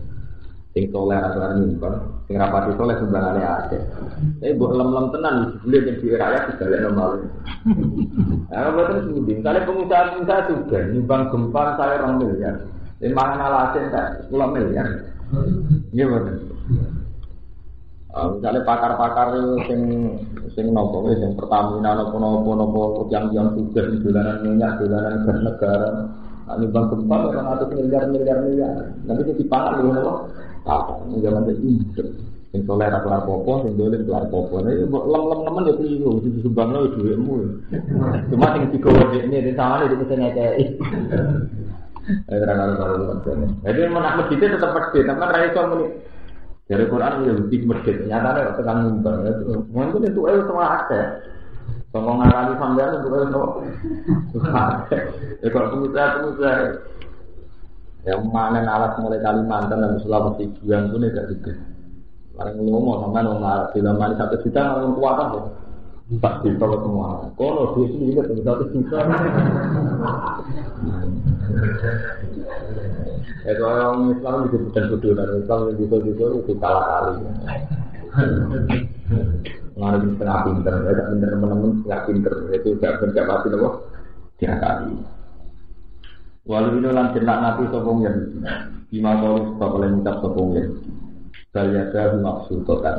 Sing soleh atau nyumbang, sing rapati soleh sumbangannya ada. Tapi buat lem-lem tenan boleh jadi rakyat segala normal. Nah, betul sih. Misalnya pengusaha juga nyumbang gempa saya 2 miliar. Ini mangan alasan tak 10 miliar. Iya betul. Misalnya pakar-pakar sing nopo sing Pertamina nopo yang sudah di dolanan minyak, dolanan gas negara. Nyumbang gempa 200 miliar. Nanti dipangan dulu nopo. Zaman ini yang soleh kelar popo, yang dolen kelar popo. Ini lem teman ya keliru, disumbang lo duitmu. Cuma yang digawa ini di sana di misalnya kayak. Jadi menak masjidnya tetap masjid, tapi raiso muni Dari Quran ya lebih medhit. Nyatane kok tekan mimbar. Mungkin itu semua ada. Songong ngarani sampean untuk itu. Ya kalau pengusaha yang mana alat mulai Kalimantan dan Sulawesi Buang itu tidak juga. Orang ngomong sama orang di dalam 1 juta orang tua kan ya. Tak juta semua. Kalau duit itu juga 1 juta. Itu orang Islam juga bukan bodoh dan Islam yang itu kalah kali. Mengalami setengah pinter, tidak pinter teman-teman setengah pinter itu tidak berjamaah itu loh dia kali. Walau ini lan jenak nabi sopong yang lima kali sebab mengucap sopong yang balik ada maksudkan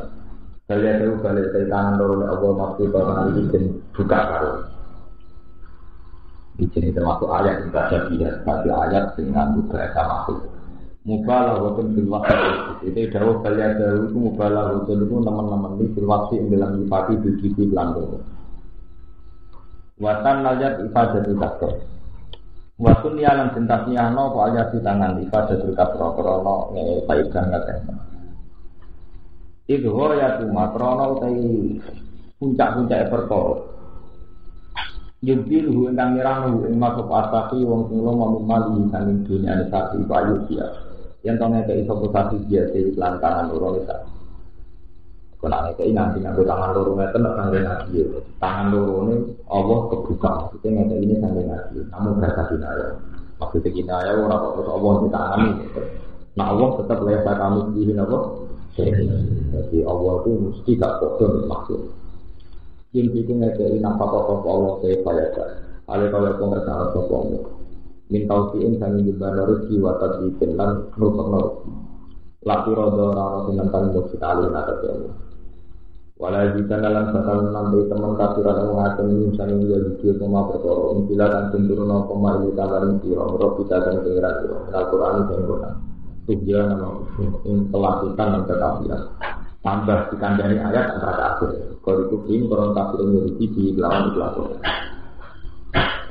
balik ada balik dari tangan dorong Allah maksudkan itu buka baru. Di sini termasuk ayat kita jadi satu ayat dengan bahasa makhluk. Mubalah walaupun filwaktu itu jauh balik ada itu mubalah walaupun itu teman-teman ini filwaktu yang dalam nyipati di Belanda. Watan najat ibadah kasar. Watun yalan jentasnya no kok aja di tangan ibadah kasar krono baik banget ya. Itu ya cuma krono tadi puncak-puncak perkara. Yubil engkang nyerang masuk asasi wong sing lo mamali saking dunia asasi bayu dia. Yang tongnya ke isoputasi biasa iklan tangan lorong itu. Kalau ngeke nanti nganggo tangan lorongnya itu nak sampai ngaji. Tangan lorongnya Allah kebuka. Maksudnya ngeke ini sampai ngaji. Namun berasa kinaya. Maksudnya kinaya orang terus Allah di tangan ini. Nah Allah tetap layak kami dihin apa? Jadi Allah itu mesti gak bodoh maksud. Yang bikin ngeke ini nampak apa Allah saya bayar. Kalau pengertian apa Allah. Min tausiin kami jembar rezeki watat di pelan merupakan rezeki. Laki rodo orang tentang sekali atas Allah. Walau jika dalam bakal nampai teman kafiran yang mengatur misalnya dia dikir semua perkara. Bila dan cenderung apa malu kabarin kira. Roh kita dan pengiran kira. Al-Quran itu yang benar. Tujuan nama pelakukan dan kekafiran. Tambah dikandani ayat antara kafir. Kalau itu ini orang kafir yang jadi di lawan itu aku.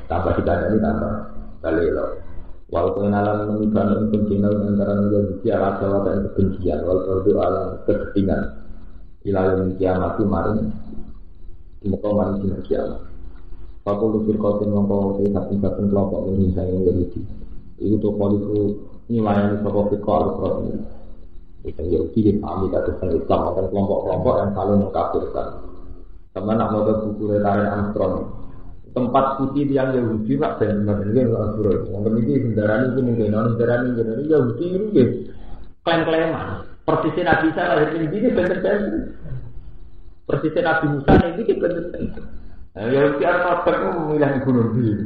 Tambah dikandani tambah. Balelo, walaupun alam menibah kebencian antara manusia adalah dan kebencian, walaupun alam kepentingan, ilahi kiamat kemarin, muka manusia kiamat. Aku lupir kautin mengkau satu kelompok mengincar yang Yahudi. Itu polisu nilai sebuah fikih al-Quran. Itu Yahudi kami kata Islam akan kelompok-kelompok yang saling mengkafirkan. Sama nak mau buku Retarian Armstrong. Tempat suci yang Yahudi nak benar-benar Al-Quran. Yang penting kendaraan ini Yahudi itu klaim-klaiman. Persisnya Nabi Isa lahir ini benar-benar. Persisnya Nabi Musa ini benar-benar. Yahudi Arab itu memilih gunung diri.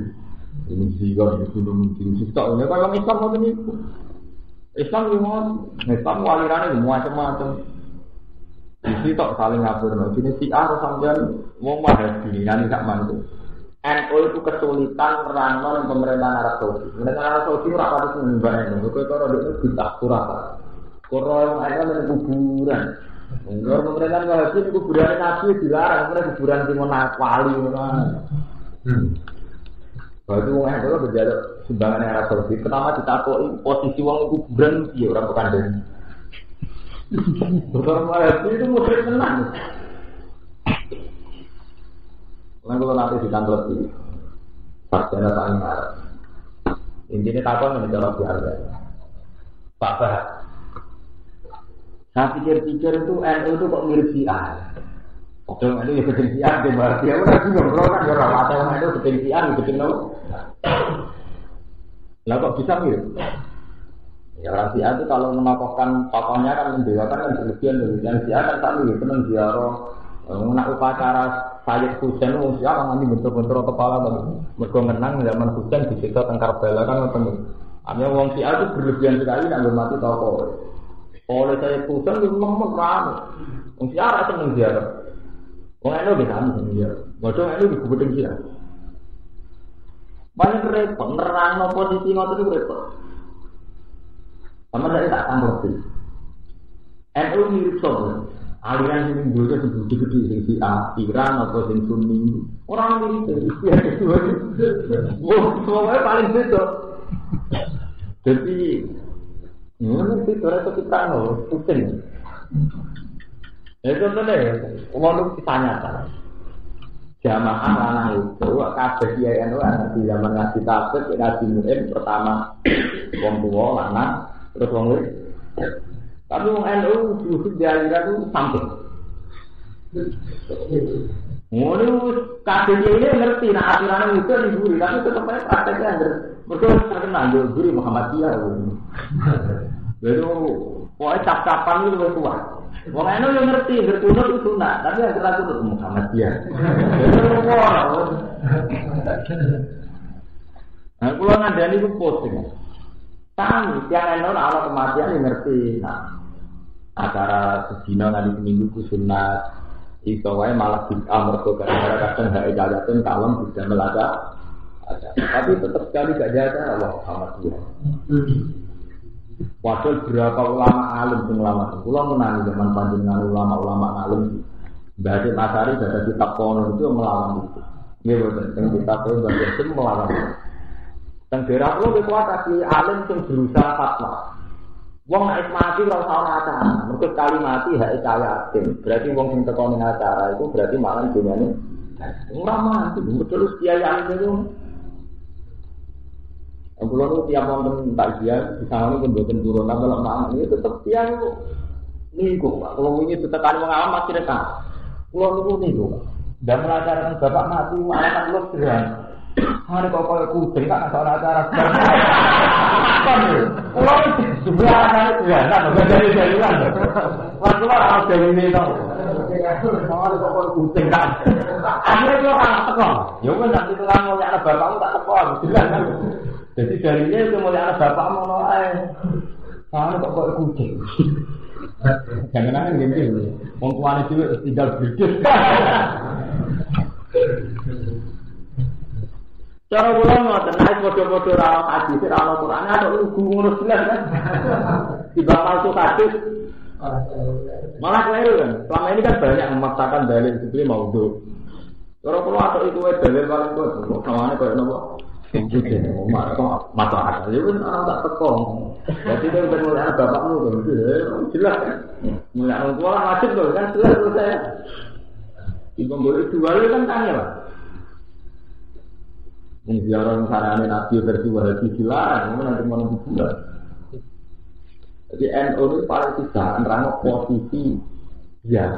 Ini juga gunung diri. Sistem ini kalau Islam mau itu. Islam alirannya macam-macam. Jadi tak saling ngabur. Jadi si Arab sampai mau mahal ini nanti tak mantu. NU itu kesulitan merangkul pemerintahan Arab Saudi. Pemerintahan Arab Saudi ora patut nyembah NU. Kok ora ndek ditah surat. Koro yang ada kuburan. Ngor pemerintahan Wahabi kuburan Nabi dilarang, mereka kuburan Timon Wali ngono. Waktu wong NU berjalan sumbangan Arab Saudi, pertama ditakoki posisi wong kuburan piye ora kandhani. Orang Wahabi itu musyrik tenan. Kalau nanti ditangkap di sarjana saling marah. Intinya takon ini cara biasa. Pak Bah. Saya pikir-pikir itu NU itu kok mirip Syiah. Padahal NU ya betul Syiah, berarti ya udah juga kan orang atau NU betul Syiah, betul no. Lah kok bisa mirip? Ya orang Syiah itu kalau menokohkan tokohnya kan mendewakan kan berlebihan dari yang Syiah kan tak mirip, senang ziarah. Nak upacara Sayyid Husain wong Syiah kan nanti bentur-bentur kepala to. Mergo menang zaman Husain disiksa teng Karbala kan ngoten. Artinya wong Syiah itu berlebihan sekali nak hormati tokoh. Oleh Sayyid Husain itu memang ramai. Wong Syiah ra seneng ziarah. Wong NU bisa seneng ziarah. Modho NU digubedeng Syiah. Banyak repot nerangno posisi ngoten itu repot. Sama saya tak tanggung. NU mirip sopo. Aliran sing dulu itu gede-gede sing Iran atau sing Sunni. Orang mirip ya itu. Wah, paling beda. Jadi ini itu orang kita no, pusing. Itu bener. Kalau ditanya jamaah lanang itu kabeh kiai NU di zaman ngaji tafsir ngaji muin pertama wong tua lanang terus wong wedok. Tapi wong NU justru dialiran itu samping. Ngono kabeh ini ngerti nek aturan itu diburi tapi tetep ae prakteknya mergo terkenal yo guru Muhammadiyah. Lalu pokoke cap-capan itu wis tua. Wong anu yo ngerti berkunut itu sunat, tapi yang terakhir itu Muhammadiyah. Nah, kalau ngandani itu posting. Tang, tiang anu ala kematian yang ngerti. Nah, acara sedina nanti seminggu ku sunat. Iso wae malah bid'ah mergo gara-gara kadang hak ijazatun kalem sudah melaga. Tapi tetap sekali gak jaga Allah Muhammadiyah. Padahal berapa ulama alim sing ulama. Kula menangi zaman panjenengan ulama-ulama alim. Mbah Masari baca kitab kono itu melawan itu. Nggih boten teng kitab itu baca itu melawan. Teng daerah kula kuwi alim sing berusaha fatwa. Wong nek mati ora usah ana acara. Mergo kali mati hak yatim. Berarti wong sing teko ning acara itu berarti malah dunyane ora mati. Betul kiai alim itu. Kalau itu tiap nonton takziah di sana pun bukan turun, tapi kalau malam ini tetap tiang itu minggu. Kalau ini setekan mengalami masih dekat. Kalau itu minggu. Dan melajarkan bapak mati malah kan lu sederhana. Hari kau kau kucing tak soal acara. Kalau itu sebelah anak sederhana, bukan dari kan. Waktu orang dari ini tahu. Hari kau kau kucing tak. Akhirnya dia orang teko. Ya kan nanti tulang mau nyala bapakmu tak teko, jelas kan. Jadi dari ini itu mulai anak bapak mau nolai, soalnya kok kucing. Jangan-jangan gini, orang tuanya juga tinggal berdiri. Cara pulang ngoten, naik bodoh-bodoh rawat hadis, rawat Quran, ada lugu ngurus jelas kan? Tiba palsu hadis, malah keliru kan? Selama ini kan banyak memaksakan dalil seperti maudhu. Cara pulang atau itu dalil paling kuat, namanya kayak nopo. Tinggi deh, mata akal, ya kan orang tak tekong. Jadi dia udah mulai anak bapakmu, jelas kan? Mulai orang tua lah wajib loh, kan jelas loh saya. Ibu boleh jual kan tanya lah. Ziarah sarane Nabi versi Wahabi dilarang, nanti mau dijual. Jadi NU itu paling tidak nerangno posisi ya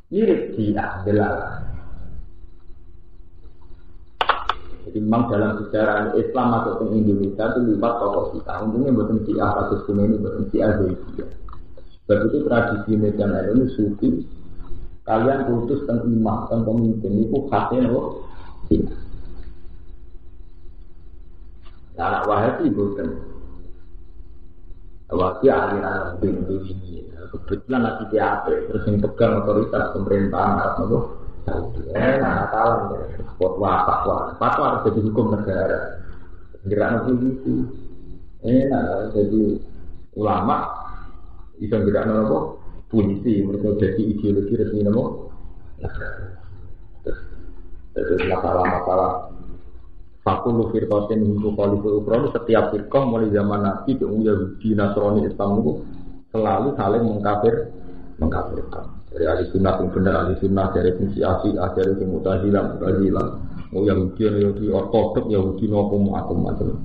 mirip dia adalah. Jadi memang dalam sejarah Islam masuk ke Indonesia itu lipat tokoh kita. Untungnya bukan Syiah kasus ini bukan Syiah Zaidiyah. Sebab itu tradisi medan ini sufi. Kalian kultus tentang imam, tentang pemimpin itu khasnya loh. Anak Wahabi bukan. Wahabi aliran bintu ini. Kebetulan lagi siapa? Terus yang pegang otoritas pemerintahan Arab itu. Natalan ya, fatwa harus jadi hukum negara. Gerakan polisi, jadi ulama bisa gerakan apa? Polisi mereka jadi ideologi resmi nama. Terus masalah Fakul firqatin hingga khalifah ukron setiap firqah mulai zaman Nabi ke Yahudi, Nasrani, Islam itu selalu saling mengkafirkan. Dari ahli sunnah yang benar, ahli sunnah dari fungsi asli, dari fungsi mutazilah, mau Yahudi ortodok, Yahudi macam-macam.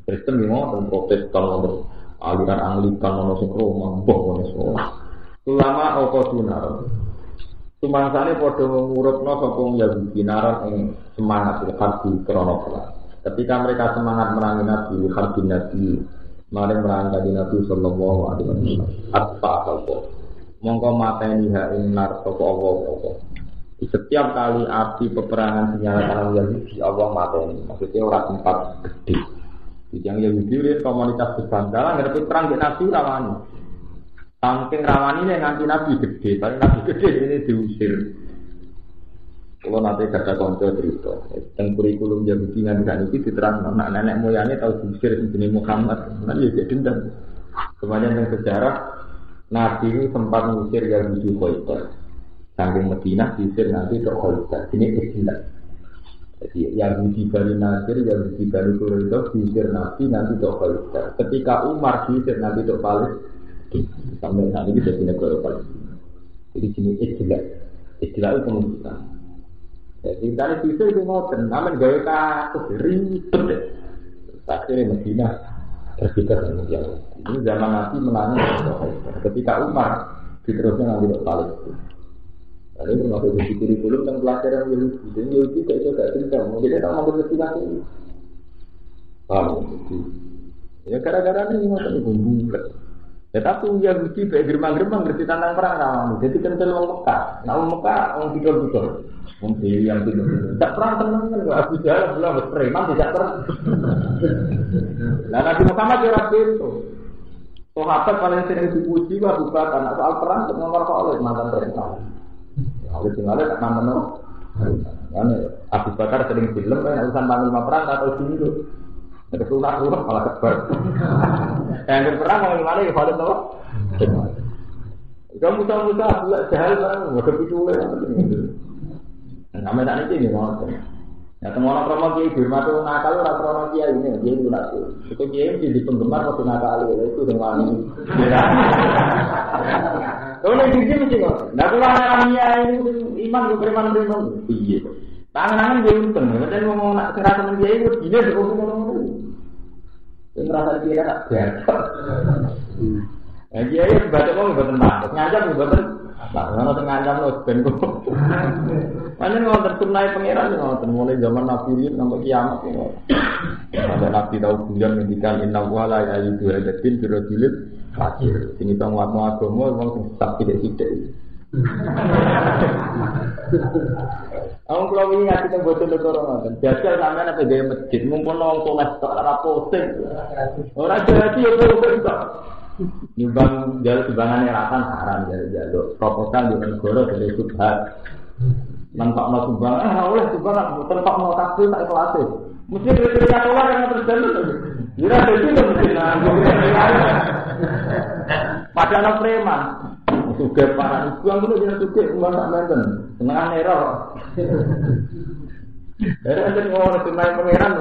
Kristen memang dan Protestan, aliran Anglikan, monosik Roma, monosik. Ulama Okosunar, sumangsane pada mengurutno sopong Yahudi naran yang semangat harbi kronopelan. Ketika mereka semangat merangi Nabi, harbi Nabi, mari merangi Nabi Sallallahu Alaihi Wasallam. Atfa Allah. Mongko mateni hak nar sapa Allah. Setiap kali api peperangan dinyalakan Yahudi, Allah mateni. Maksudnya orang tempat gede. Yang Yahudi ini komunitas besandalan ngerti perang di Nabi rawani. Saking rawani yang nganti Nabi gede, tapi Nabi gede ini diusir. Kalau nanti kata konco cerita, tentang kurikulum Yahudi nganti saat ini diterang anak nenek moyangnya tahu diusir jenis Muhammad, nanti dia dendam. Kemudian yang sejarah Nabi ini sempat mengusir Yahudi Khaybar. Saking Madinah diusir nanti ke Khaybar. Ini istilah. Jadi Yahudi Bani Nasir, Yahudi Bani Quraidah diusir Nabi nanti ke Khaybar. Ketika Umar diusir nanti ke Palestina. Sampai saat ini jadi negara Palestina. Jadi sini istilah itu kemudian. Jadi dari situ itu mau namun gaya kasus ribet deh. Akhirnya Medina berbeda dengan yang ini zaman Nabi menangis ketika Umar diterusnya nanti ke Palestina. Lalu itu masuk di kurikulum tentang pelajaran Yahudi. Dan Yahudi kayak itu gak cerita. Mungkin kita mau berkestinasi ini. Paham? Ya gara-gara ini masuk di bumbu. Ya tapi Yahudi kayak geremang-geremang ngerti tentang perang rawan. Jadi kental orang Mekah. Nah orang Mekah orang bidol-bidol. Mungkin yang bidol. Tidak perang tenang kan. Abu Jahal bilang preman tidak perang. Nah Nabi Muhammad ya Rabbi itu. Sahabat paling sering dipuji Abu Bakar. Nah soal perang nomor soal mantan presiden. Oleh tinggalnya tak mantan no. Karena Abu Bakar sering film kan urusan panglima perang atau dulu. Ada sunat malah kebar. Yang perang mau gimana ya Khalid no. Kamu tahu Abu Jahal kan udah pitule. Namanya tak ini mau. Ya teman orang kiai firman itu nakal orang krono kiai ini dia itu nak itu kiai jadi penggemar waktu nakal itu dengan ini. Kalau yang gigi mesti kok. Nah kalau orangnya itu iman preman. Iya. Tangan-tangan dia untung. Dan ngomong nak cerah teman kiai itu gini ngomong. Yang merasa dia tak biasa. Nah kiai baca kok nggak tenang. Ngajar nggak tenang. Nah, kalau ngancam loh, bentuk. Mana nggak tertunai pangeran nggak mulai zaman Nabi sampai kiamat nggak. Ada Nabi tahu bulan mendikan inna wala ya itu ada bin birojulit fakir. Sini tahu agama orang sakit tidak. Orang pulau ini ngasih tentang bocor orang kan. Jajal namanya apa gaya masjid. Mumpun orang soleh tak ada posting. Orang jadi ya betul. Nyumbang jalur sumbangan rakan haram jalur proposal di negara dari subhat. Nampak mau sumbangan, oleh sumbangan tempat mau takbir tak kelas. Mesti kriteria keluar yang terjadi. Kira jadi itu mesti pada anak preman. Suge para buang dulu jangan suge uang tak menten. Senengan error. Dari ada orang tunai pangeran,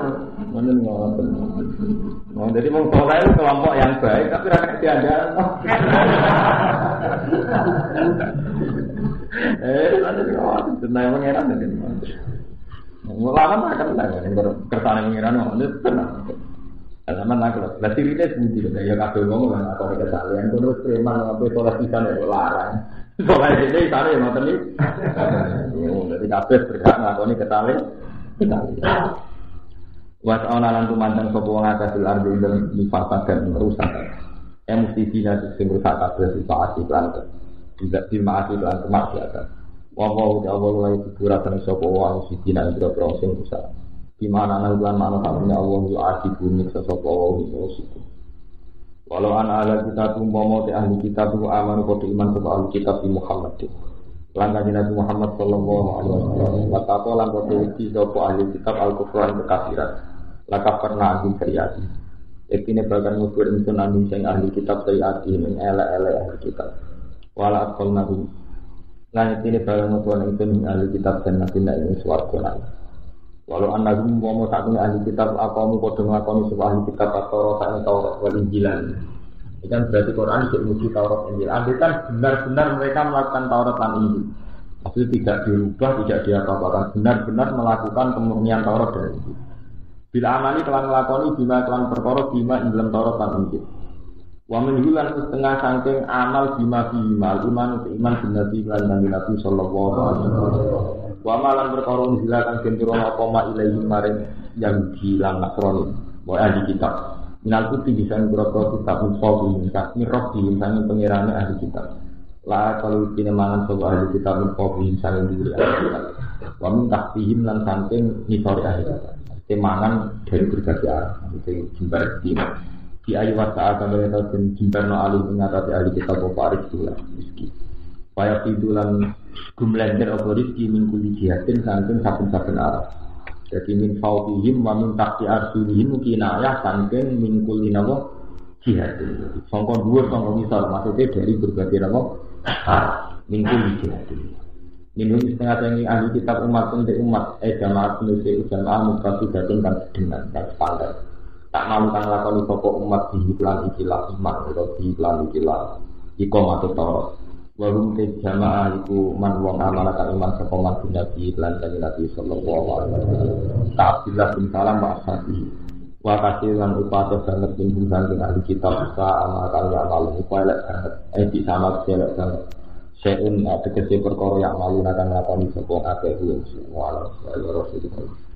mana ngomong. Jadi mau soleh itu kelompok yang baik, tapi rakyat diajar. Ada ngomong tunai pangeran nanti. Ngelawan akan lagi kertasnya pangeran itu tenang. Sama nak lah. Lati ini sendiri ya kabel ngomong atau kesalahan terus preman apa soleh bisa nih larang. Soleh ini sana yang nonton ini. Jadi kabel berhak ngakoni kesalahan. Wasana lan tumandang sapa wong akeh fil ardi dalam nifat dan merusak. Mesti dina sing rusak kabeh saat iklan. Tidak dimaati lan kemaksiatan. Wa wa Allah lan kuburatan sapa wong dina ndro sing rusak. Di mana ana lan ana kabehnya Allah yo ati bumi sapa wong rusak. Walau ana ala kita tumpama te ahli kitab tu aman kok iman sapa ahli kitab di Muhammad. Langkah Nabi Muhammad sallallahu alaihi wasallam. Watako langkah uji sapa ahli kitab al-kufran kekafiran. Lakap pernah ahli syariat. Ekine bakal ngukur insun anu sing ahli kitab syariat ing ele-ele ahli kitab. Wala akal nabi. Lan ekine bakal ngukur insun ahli kitab dan nabi ing swarga nang. Walau anaku mau sakune ahli kitab akamu padha nglakoni sapa ahli kitab atau sak Taurat wal Injilan. Kan berarti Quran itu muji Taurat Injil. Andai kan benar-benar mereka melakukan Taurat dan Injil, maksudnya tidak dirubah, tidak diapa-apakan, benar-benar melakukan kemurnian Taurat dan Injil. Bila amani telah melakoni bima telah perkara bima ing dalam Taurat dan Injil. Wa menjulan setengah saking amal bima iman iman Nabi lan Nabi sallallahu alaihi wasallam. Wa malan perkara dilakukan gendero apa ma ilahi maring yang hilang Nasrani, wa ahli kitab. Minal putih bisa berapa kitab musofi mirroh di misalnya pengirane ahli kitab. Lah kalau kini mangan sebuah ahli kitab musofi misalnya diri ahli kitab. Wamin taktihim lan saking nisori ahli kitab. Kemangan dari berbagai arah. Itu jembar di ayu wasa akan mereka jembar no alim mengatasi ahli kitab bapak aris tulah rizki. Supaya tidulan gumlender atau rizki mingkuli jihatin saking saben-saben arah. Jadi min fawqihim wa min tahti arsulihim kinayah saking min kulli nawa jihad. Sangka dhuwur sangka misal maksudnya dari berbagai nama min kulli jihad. Minum setengah tinggi ahli kitab umat untuk umat jamaah manusia jamaah mukasi datang kan dengan dan standar. tak malu kang lakoni sapa umat diiklan ikilah iman atau diiklan ikilah iqamatus shalah wa hum jamaah iku man wong amanah kang iman sapa man nabi lan Nabi sallallahu alaihi wasallam ta'abdillah bin salam wa ashabi wa kasiran upata banget pun saking ahli kitab sa amal ya malu upaya banget di sama selek banget seun tegese perkara yang malu akan lakoni sapa akeh wong wala rasulullah